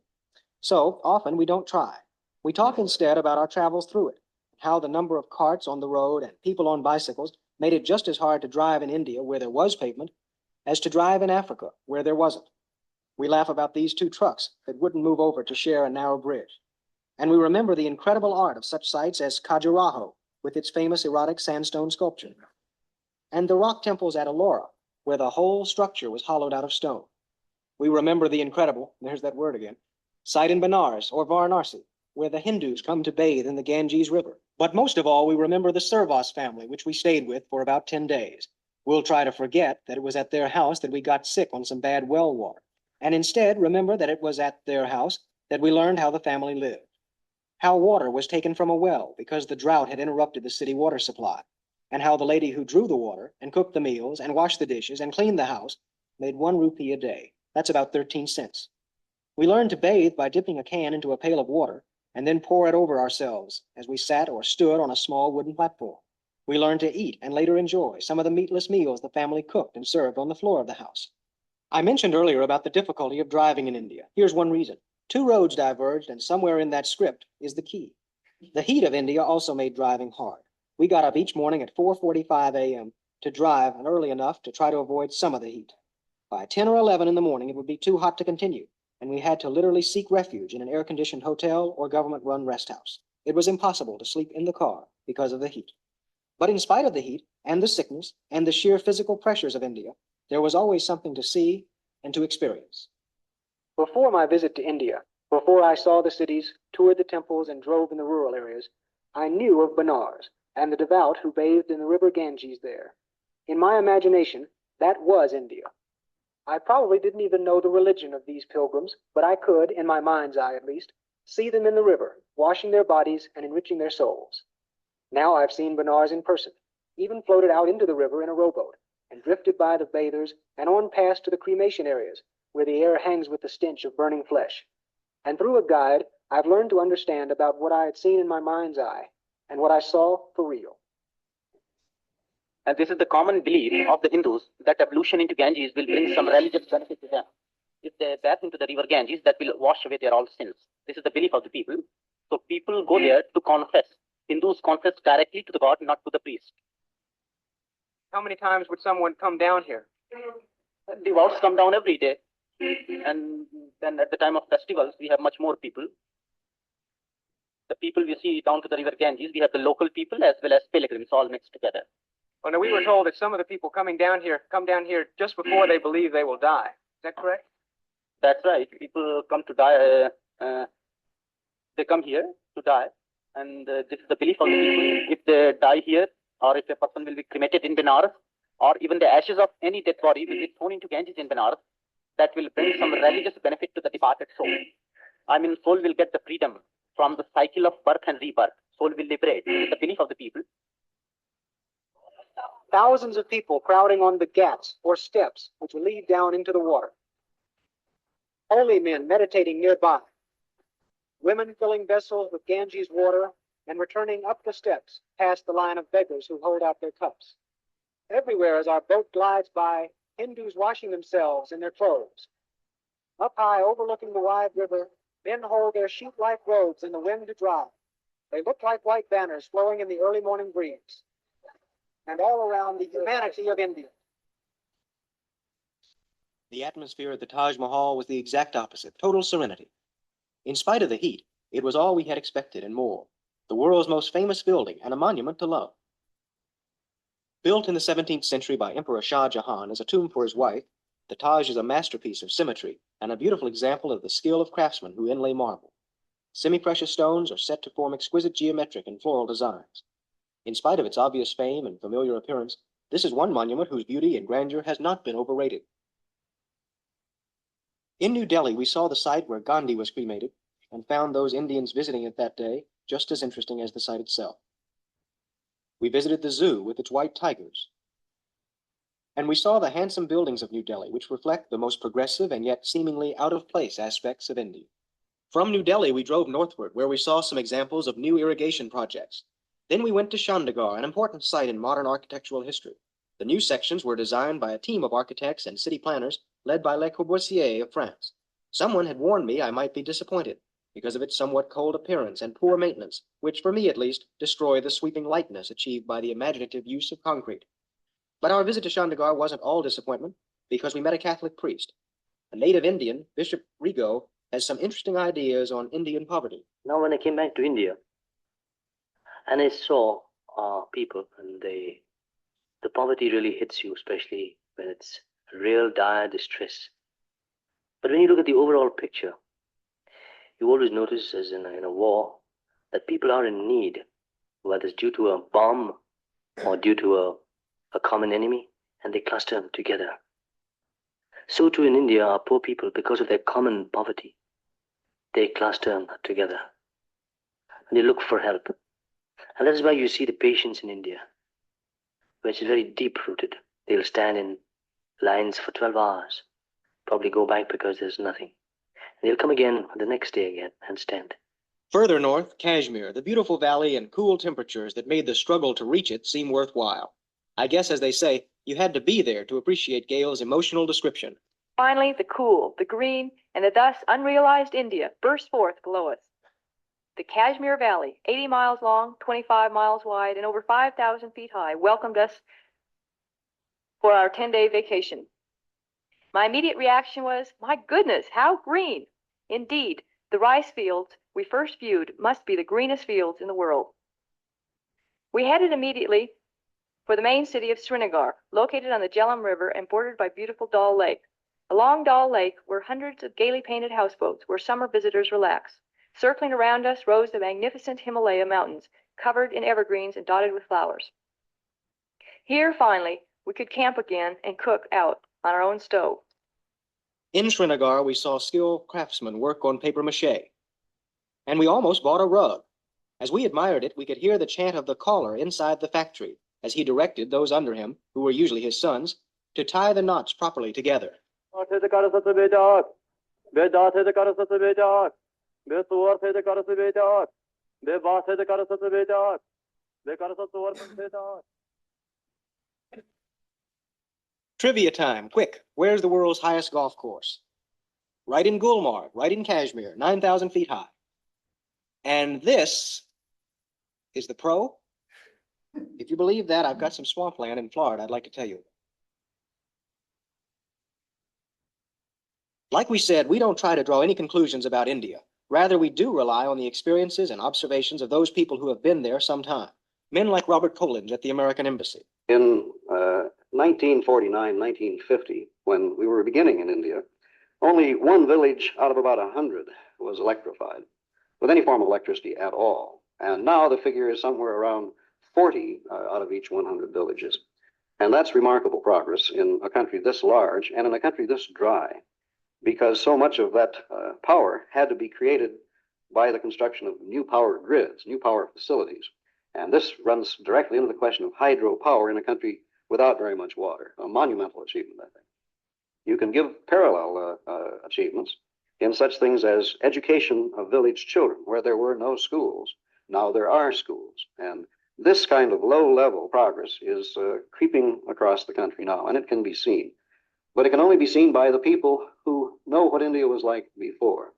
Speaker 6: So often we don't try. We talk instead about our travels through it, how the number of carts on the road and people on bicycles made it just as hard to drive in India, where there was pavement, as to drive in Africa, where there wasn't. We laugh about these two trucks that wouldn't move over to share a narrow bridge. And we remember the incredible art of such sites as Khajuraho, with its famous erotic sandstone sculpture, and the rock temples at Ellora, where the whole structure was hollowed out of stone. We remember the incredible, there's that word again, site in Benares or Varanasi, where the Hindus come to bathe in the Ganges River. But most of all, we remember the Servas family, which we stayed with for about 10 days. We'll try to forget that it was at their house that we got sick on some bad well water, and instead remember that it was at their house that we learned how the family lived. How water was taken from a well because the drought had interrupted the city water supply, and how the lady who drew the water and cooked the meals and washed the dishes and cleaned the house made 1 rupee a day. That's about 13 cents. We learned to bathe by dipping a can into a pail of water and then pour it over ourselves as we sat or stood on a small wooden platform. We learned to eat and later enjoy some of the meatless meals the family cooked and served on the floor of the house. I mentioned earlier about the difficulty of driving in India. Here's one reason. 2 roads diverged, and somewhere in that script is the key. The heat of India also made driving hard. We got up each morning at 4:45 a.m. to drive early enough to try to avoid some of the heat. By 10 or 11 in the morning, it would be too hot to continue, and we had to literally seek refuge in an air-conditioned hotel or government-run rest house. It was impossible to sleep in the car because of the heat. But in spite of the heat and the sickness and the sheer physical pressures of India, there was always something to see and to experience. Before my visit to India, before I saw the cities, toured the temples, and drove in the rural areas, I knew of Benares and the devout who bathed in the river Ganges there. In my imagination, that was India. I probably didn't even know the religion of these pilgrims, but I could, in my mind's eye at least, see them in the river, washing their bodies and enriching their souls. Now I've seen Benares in person, even floated out into the river in a rowboat, and drifted by the bathers and on past to the cremation areas, where the air hangs with the stench of burning flesh. And through a guide, I've learned to understand about what I had seen in my mind's eye and what I saw for real.
Speaker 13: And this is the common belief of the Hindus that ablution into Ganges will bring some religious benefit to them. If they bath into the river Ganges, that will wash away their all sins. This is the belief of the people. So people go there to confess. Hindus confess directly to the God, not to the priest.
Speaker 6: How many times would someone come down here?
Speaker 13: Devotees come down every day. And then at the time of festivals, we have much more people. The people we see down to the river Ganges, we have the local people as well as pilgrims all mixed together.
Speaker 6: Well, now we were told that some of the people come down here just before they believe they will die. Is that correct?
Speaker 13: That's right. People come to die. They come here to die. And this is the belief of the people. If they die here, or if a person will be cremated in Benares, or even the ashes of any dead body will be thrown into Ganges in Benares, that will bring some religious benefit to the departed soul. I mean, soul will get the freedom from the cycle of birth and rebirth. Soul will liberate. This is the belief of the people.
Speaker 6: Thousands of people crowding on the ghats or steps which lead down into the water. Holy men meditating nearby. Women filling vessels with Ganges water and returning up the steps past the line of beggars who hold out their cups. Everywhere as our boat glides by, Hindus washing themselves in their clothes. Up high overlooking the wide river, men hold their sheet-like robes in the wind to dry. They look like white banners flowing in the early morning breeze. And all around the humanity of India. The atmosphere at the Taj Mahal was the exact opposite, total serenity. In spite of the heat, it was all we had expected and more. The world's most famous building and a monument to love. Built in the 17th century by Emperor Shah Jahan as a tomb for his wife, the Taj is a masterpiece of symmetry and a beautiful example of the skill of craftsmen who inlay marble. Semi-precious stones are set to form exquisite geometric and floral designs. In spite of its obvious fame and familiar appearance, this is one monument whose beauty and grandeur has not been overrated. In New Delhi, we saw the site where Gandhi was cremated and found those Indians visiting it that day just as interesting as the site itself. We visited the zoo with its white tigers. And we saw the handsome buildings of New Delhi, which reflect the most progressive and yet seemingly out-of-place aspects of India. From New Delhi, we drove northward, where we saw some examples of new irrigation projects. Then we went to Chandigarh, an important site in modern architectural history. The new sections were designed by a team of architects and city planners led by Le Corbusier of France. Someone had warned me I might be disappointed because of its somewhat cold appearance and poor maintenance, which, for me at least, destroy the sweeping lightness achieved by the imaginative use of concrete. But our visit to Chandigarh wasn't all disappointment, because we met a Catholic priest. a native Indian, Bishop Rigo, has some interesting ideas on Indian poverty.
Speaker 20: Now, when I came back to India, and I saw people, and the poverty really hits you, especially when it's real dire distress. But when you look at the overall picture, you always notice, as in a war, that people are in need, whether it's due to a bomb or due to a common enemy, and they cluster together. So too in India are poor people, because of their common poverty. They cluster together and they look for help. And that's why you see the patience in India, which is very deep rooted. They'll stand in lines for 12 hours, probably go back because there's nothing. And they'll come again the next day again and stand.
Speaker 6: Further north, Kashmir, the beautiful valley and cool temperatures that made the struggle to reach it seem worthwhile. I guess, as they say, you had to be there to appreciate Gale's emotional description.
Speaker 18: Finally, the cool, the green, and the thus unrealized India burst forth below us. The Kashmir Valley, 80 miles long, 25 miles wide, and over 5,000 feet high, welcomed us for our 10-day vacation. My immediate reaction was, my goodness, how green! Indeed, the rice fields we first viewed must be the greenest fields in the world. We headed immediately for the main city of Srinagar, located on the Jhelum River and bordered by beautiful Dal Lake. Along Dal Lake were hundreds of gaily painted houseboats where summer visitors relax. Circling around us rose the magnificent Himalaya mountains, covered in evergreens and dotted with flowers. Here, finally, we could camp again and cook out on our own stove.
Speaker 6: In Srinagar, we saw skilled craftsmen work on papier-mâché. And we almost bought a rug. As we admired it, we could hear the chant of the caller inside the factory, as he directed those under him, who were usually his sons, to tie the knots properly together. Trivia time, quick. Where's the world's highest golf course? Right in Gulmarg, right in Kashmir, 9,000 feet high. And this is the Pro. If you believe that, I've got some swampland in Florida I'd like to tell you. Like we said, we don't try to draw any conclusions about India. Rather, we do rely on the experiences and observations of those people who have been there some time. Men like Robert Coleridge at the American Embassy.
Speaker 19: In 1949, 1950, when we were beginning in India, only one village out of about 100 was electrified with any form of electricity at all. And now the figure is somewhere around 40 out of each 100 villages. And that's remarkable progress in a country this large and in a country this dry, because so much of that power had to be created by the construction of new power grids, new power facilities. And this runs directly into the question of hydropower in a country without very much water, a monumental achievement, I think. You can give parallel achievements in such things as education of village children, where there were no schools. Now there are schools. And this kind of low-level progress is creeping across the country now, and it can be seen. But it can only be seen by the people who know what India was like before.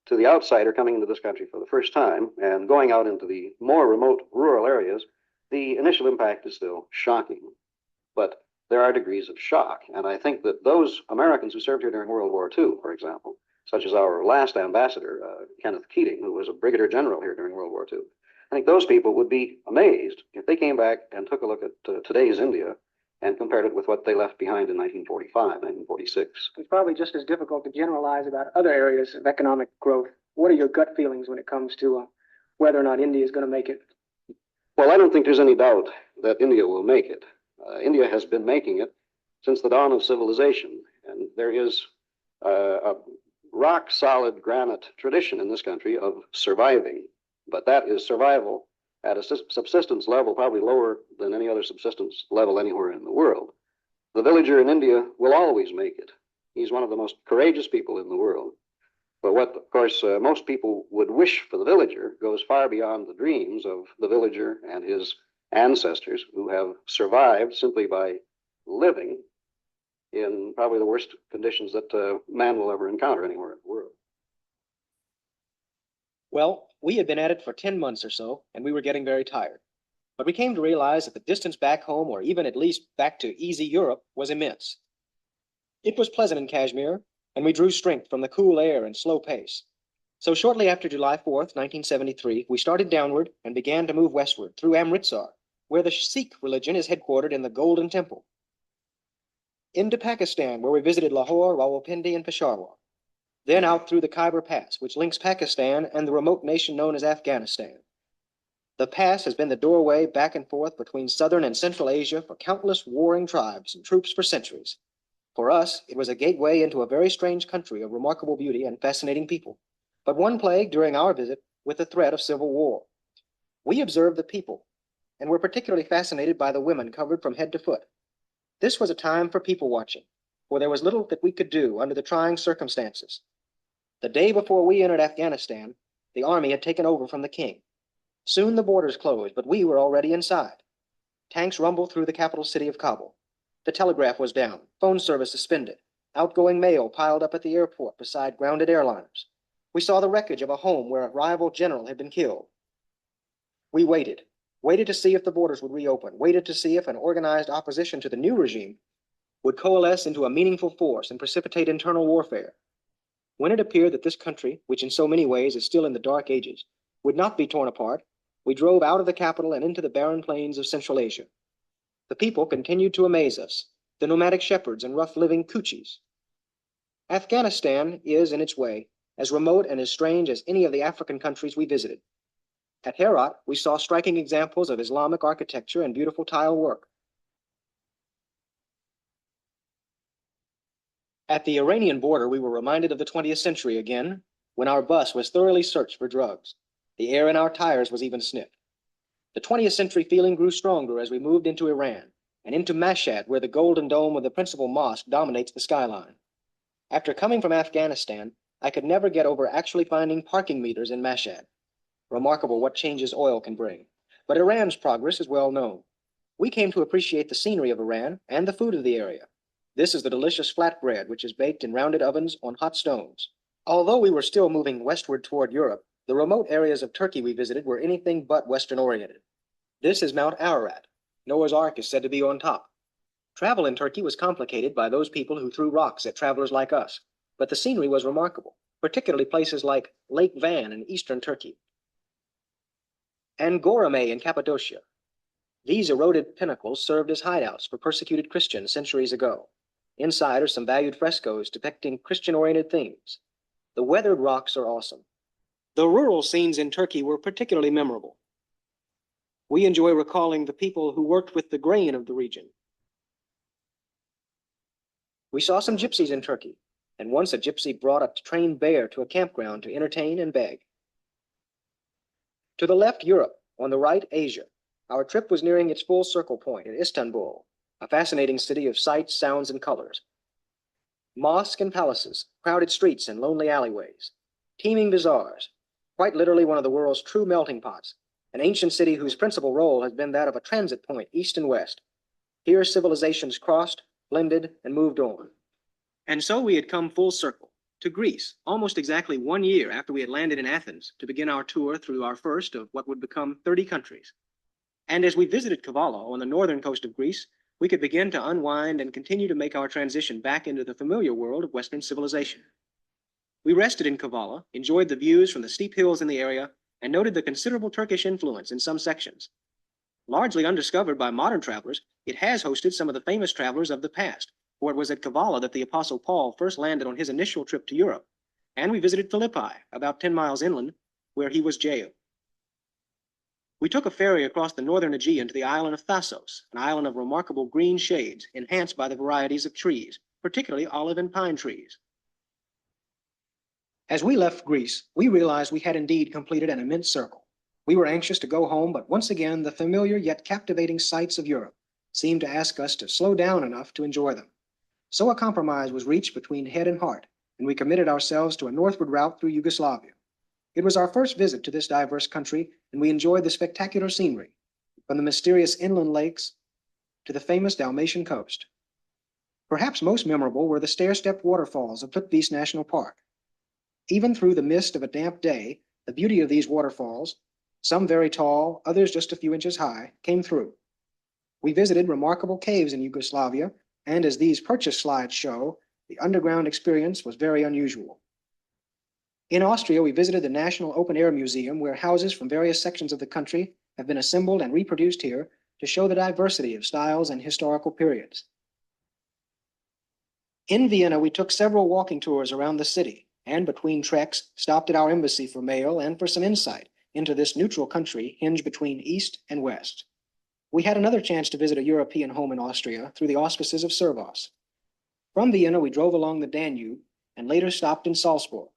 Speaker 19: To the outsider coming into this country for the first time and going out into the more remote rural areas, the initial impact is still shocking. But there are degrees of shock. And I think that those Americans who served here during World War II, for example, such as our last ambassador, Kenneth Keating, who was a brigadier general here during World War II, I think those people would be amazed if they came back and took a look at today's India and compared it with what they left behind in 1945, 1946.
Speaker 13: It's probably just as difficult to generalize about other areas of economic growth. What are your gut feelings when it comes to whether or not India is going to make it?
Speaker 19: Well, I don't think there's any doubt that India will make it. India has been making it since the dawn of civilization, and there is a rock-solid granite tradition in this country of surviving, but that is survival at a subsistence level probably lower than any other subsistence level anywhere in the world. The villager in India will always make it. He's one of the most courageous people in the world. But what, of course, most people would wish for the villager goes far beyond the dreams of the villager and his ancestors, who have survived simply by living in probably the worst conditions that man will ever encounter anywhere in the world.
Speaker 6: Well, we had been at it for 10 months or so, and we were getting very tired. But we came to realize that the distance back home, or even at least back to easy Europe, was immense. It was pleasant in Kashmir, and we drew strength from the cool air and slow pace. So shortly after July 4th, 1973, we started downward and began to move westward through Amritsar, where the Sikh religion is headquartered in the Golden Temple, into Pakistan, where we visited Lahore, Rawalpindi, and Peshawar, then out through the Khyber Pass, which links Pakistan and the remote nation known as Afghanistan. The pass has been the doorway back and forth between southern and central Asia for countless warring tribes and troops for centuries. For us, it was a gateway into a very strange country of remarkable beauty and fascinating people, but one plagued during our visit with the threat of civil war. We observed the people and were particularly fascinated by the women covered from head to foot. This was a time for people watching, for there was little that we could do under the trying circumstances. The day before we entered Afghanistan, the army had taken over from the king. Soon the borders closed, but we were already inside. Tanks rumbled through the capital city of Kabul. The telegraph was down, phone service suspended, outgoing mail piled up at the airport beside grounded airliners. We saw the wreckage of a home where a rival general had been killed. We waited to see if the borders would reopen, waited to see if an organized opposition to the new regime would coalesce into a meaningful force and precipitate internal warfare. When it appeared that this country, which in so many ways is still in the dark ages, would not be torn apart, we drove out of the capital and into the barren plains of Central Asia. The people continued to amaze us, the nomadic shepherds and rough-living Kuchis. Afghanistan is, in its way, as remote and as strange as any of the African countries we visited. At Herat, we saw striking examples of Islamic architecture and beautiful tile work. At the Iranian border, we were reminded of the 20th century again, when our bus was thoroughly searched for drugs. The air in our tires was even sniffed. The 20th century feeling grew stronger as we moved into Iran and into Mashhad, where the golden dome of the principal mosque dominates the skyline. After coming from Afghanistan, I could never get over actually finding parking meters in Mashhad. Remarkable what changes oil can bring. But Iran's progress is well known. We came to appreciate the scenery of Iran and the food of the area. This is the delicious flatbread, which is baked in rounded ovens on hot stones. Although we were still moving westward toward Europe, the remote areas of Turkey we visited were anything but Western-oriented. This is Mount Ararat. Noah's Ark is said to be on top. Travel in Turkey was complicated by those people who threw rocks at travelers like us, but the scenery was remarkable, particularly places like Lake Van in eastern Turkey and Goreme in Cappadocia. These eroded pinnacles served as hideouts for persecuted Christians centuries ago. Inside are some valued frescoes depicting Christian-oriented themes. The weathered rocks are awesome. The rural scenes in Turkey were particularly memorable. We enjoy recalling the people who worked with the grain of the region. We saw some gypsies in Turkey, and once a gypsy brought a trained bear to a campground to entertain and beg. To the left, Europe. On the right, Asia. Our trip was nearing its full circle point in Istanbul, a fascinating city of sights, sounds, and colors. Mosques and palaces, crowded streets and lonely alleyways, teeming bazaars, quite literally one of the world's true melting pots, an ancient city whose principal role has been that of a transit point east and west. Here civilizations crossed, blended, and moved on. And so we had come full circle to Greece, almost exactly 1 year after we had landed in Athens to begin our tour through our first of what would become 30 countries. And as we visited Kavala on the northern coast of Greece, we could begin to unwind and continue to make our transition back into the familiar world of Western civilization. We rested in Kavala, enjoyed the views from the steep hills in the area, and noted the considerable Turkish influence in some sections. Largely undiscovered by modern travelers, it has hosted some of the famous travelers of the past, for it was at Kavala that the Apostle Paul first landed on his initial trip to Europe, and we visited Philippi, about 10 miles inland, where he was jailed. We took a ferry across the northern Aegean to the island of Thasos, an island of remarkable green shades, enhanced by the varieties of trees, particularly olive and pine trees. As we left Greece, we realized we had indeed completed an immense circle. We were anxious to go home, but once again, the familiar yet captivating sights of Europe seemed to ask us to slow down enough to enjoy them. So a compromise was reached between head and heart, and we committed ourselves to a northward route through Yugoslavia. It was our first visit to this diverse country, and we enjoyed the spectacular scenery, from the mysterious inland lakes to the famous Dalmatian coast. Perhaps most memorable were the stair-stepped waterfalls of Plitvice National Park. Even through the mist of a damp day, the beauty of these waterfalls, some very tall, others just a few inches high, came through. We visited remarkable caves in Yugoslavia, and as these purchase slides show, The underground experience was very unusual. In Austria, we visited the National Open Air Museum, where houses from various sections of the country have been assembled and reproduced here to show the diversity of styles and historical periods. In Vienna, we took several walking tours around the city and between treks stopped at our embassy for mail and for some insight into this neutral country hinged between East and West. We had another chance to visit a European home in Austria through the auspices of Servos. From Vienna, we drove along the Danube and later stopped in Salzburg.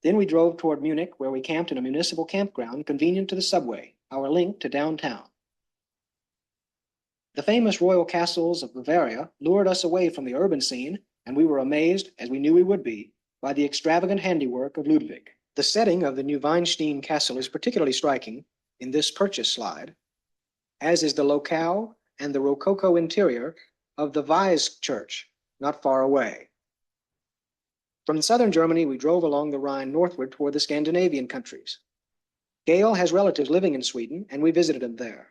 Speaker 6: Then we drove toward Munich, where we camped in a municipal campground convenient to the subway, our link to downtown. The famous royal castles of Bavaria lured us away from the urban scene, and we were amazed, as we knew we would be, by the extravagant handiwork of Ludwig. The setting of the New Weinstein Castle is particularly striking in this purchase slide, as is the locale and the Rococo interior of the Weiss Church, not far away. From southern Germany, we drove along the Rhine northward toward the Scandinavian countries. Gail has relatives living in Sweden, and we visited them there.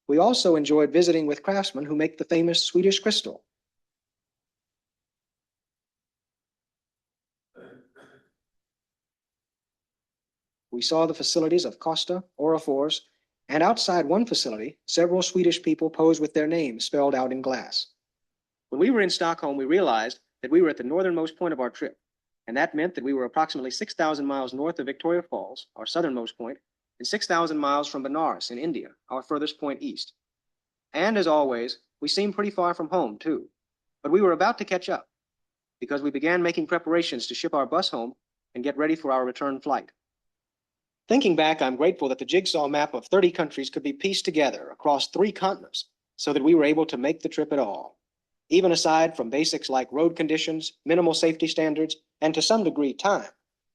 Speaker 6: We also enjoyed visiting with craftsmen who make the famous Swedish crystal. We saw the facilities of Costa, Orrefors, and outside one facility, several Swedish people posed with their names spelled out in glass. When we were in Stockholm, we realized that we were at the northernmost point of our trip, and that meant that we were approximately 6,000 miles north of Victoria Falls, our southernmost point, and 6,000 miles from Benares in India, our furthest point east. And as always, we seemed pretty far from home, too. But we were about to catch up, because we began making preparations to ship our bus home and get ready for our return flight. Thinking back, I'm grateful that the jigsaw map of 30 countries could be pieced together across 3 continents so that we were able to make the trip at all. Even aside from basics like road conditions, minimal safety standards, and to some degree time,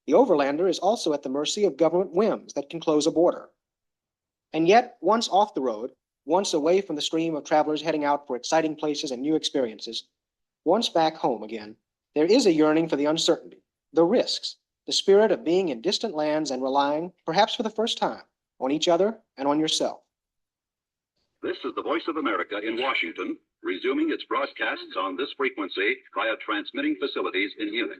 Speaker 6: the overlander is also at the mercy of government whims that can close a border. And yet, once off the road, once away from the stream of travelers heading out for exciting places and new experiences, once back home again, there is a yearning for the uncertainty, the risks, the spirit of being in distant lands and relying, perhaps for the first time, on each other and on yourself.
Speaker 21: This is the Voice of America in Washington, resuming its broadcasts on this frequency via transmitting facilities in Munich.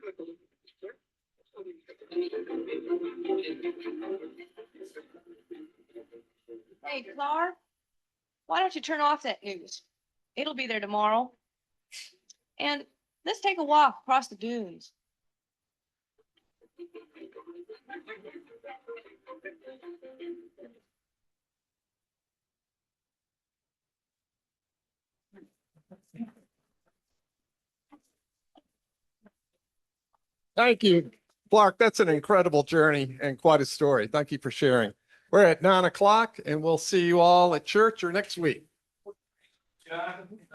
Speaker 12: Hey, Clark, why don't you turn off that news? It'll be there tomorrow. And let's take a walk across the dunes.
Speaker 2: Thank you, Clark. That's an incredible journey and quite a story. Thank you for sharing. We're at 9 o'clock and we'll see you all at church or next week.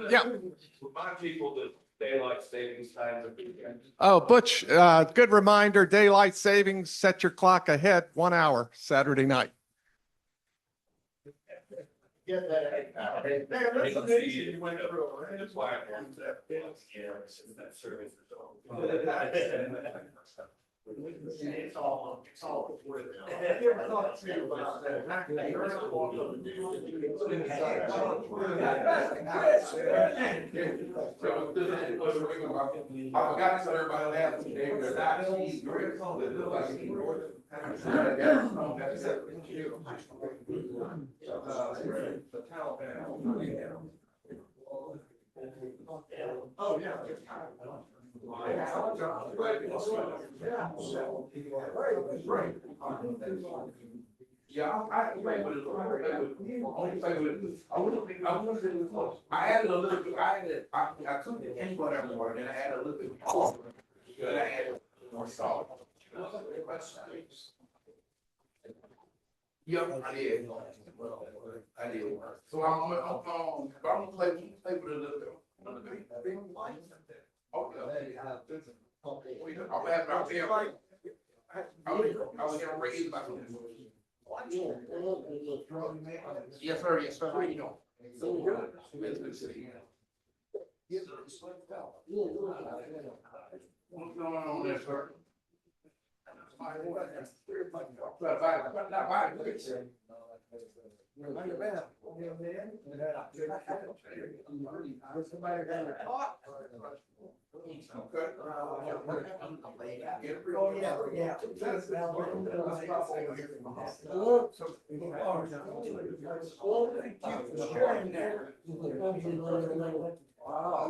Speaker 2: Yeah.
Speaker 3: Remind people that daylight savings time.
Speaker 2: Oh, Butch, good reminder, daylight savings, set your clock ahead 1 hour Saturday night.
Speaker 3: Get that. You went through, right? That's why I wanted that. Yeah, that service is all. It's all worth it. Have you ever thought too about that? I got to tell everybody that today, because actually, very cool. It looked like he wrote it. The Taliban. Oh, yeah. Yeah, I play with it. I added a little bit. I took the input everywhere, and I added a little bit more. Good, I added more salt. Yeah, I did. I did. So I'm gonna play with it a little bit. Okay. I'm having out there. I was gonna raise about. Yes, sir. Yes, sir. How you doing? So good. It's good to see you. What's going on there, sir? Somebody got a talk. Wow.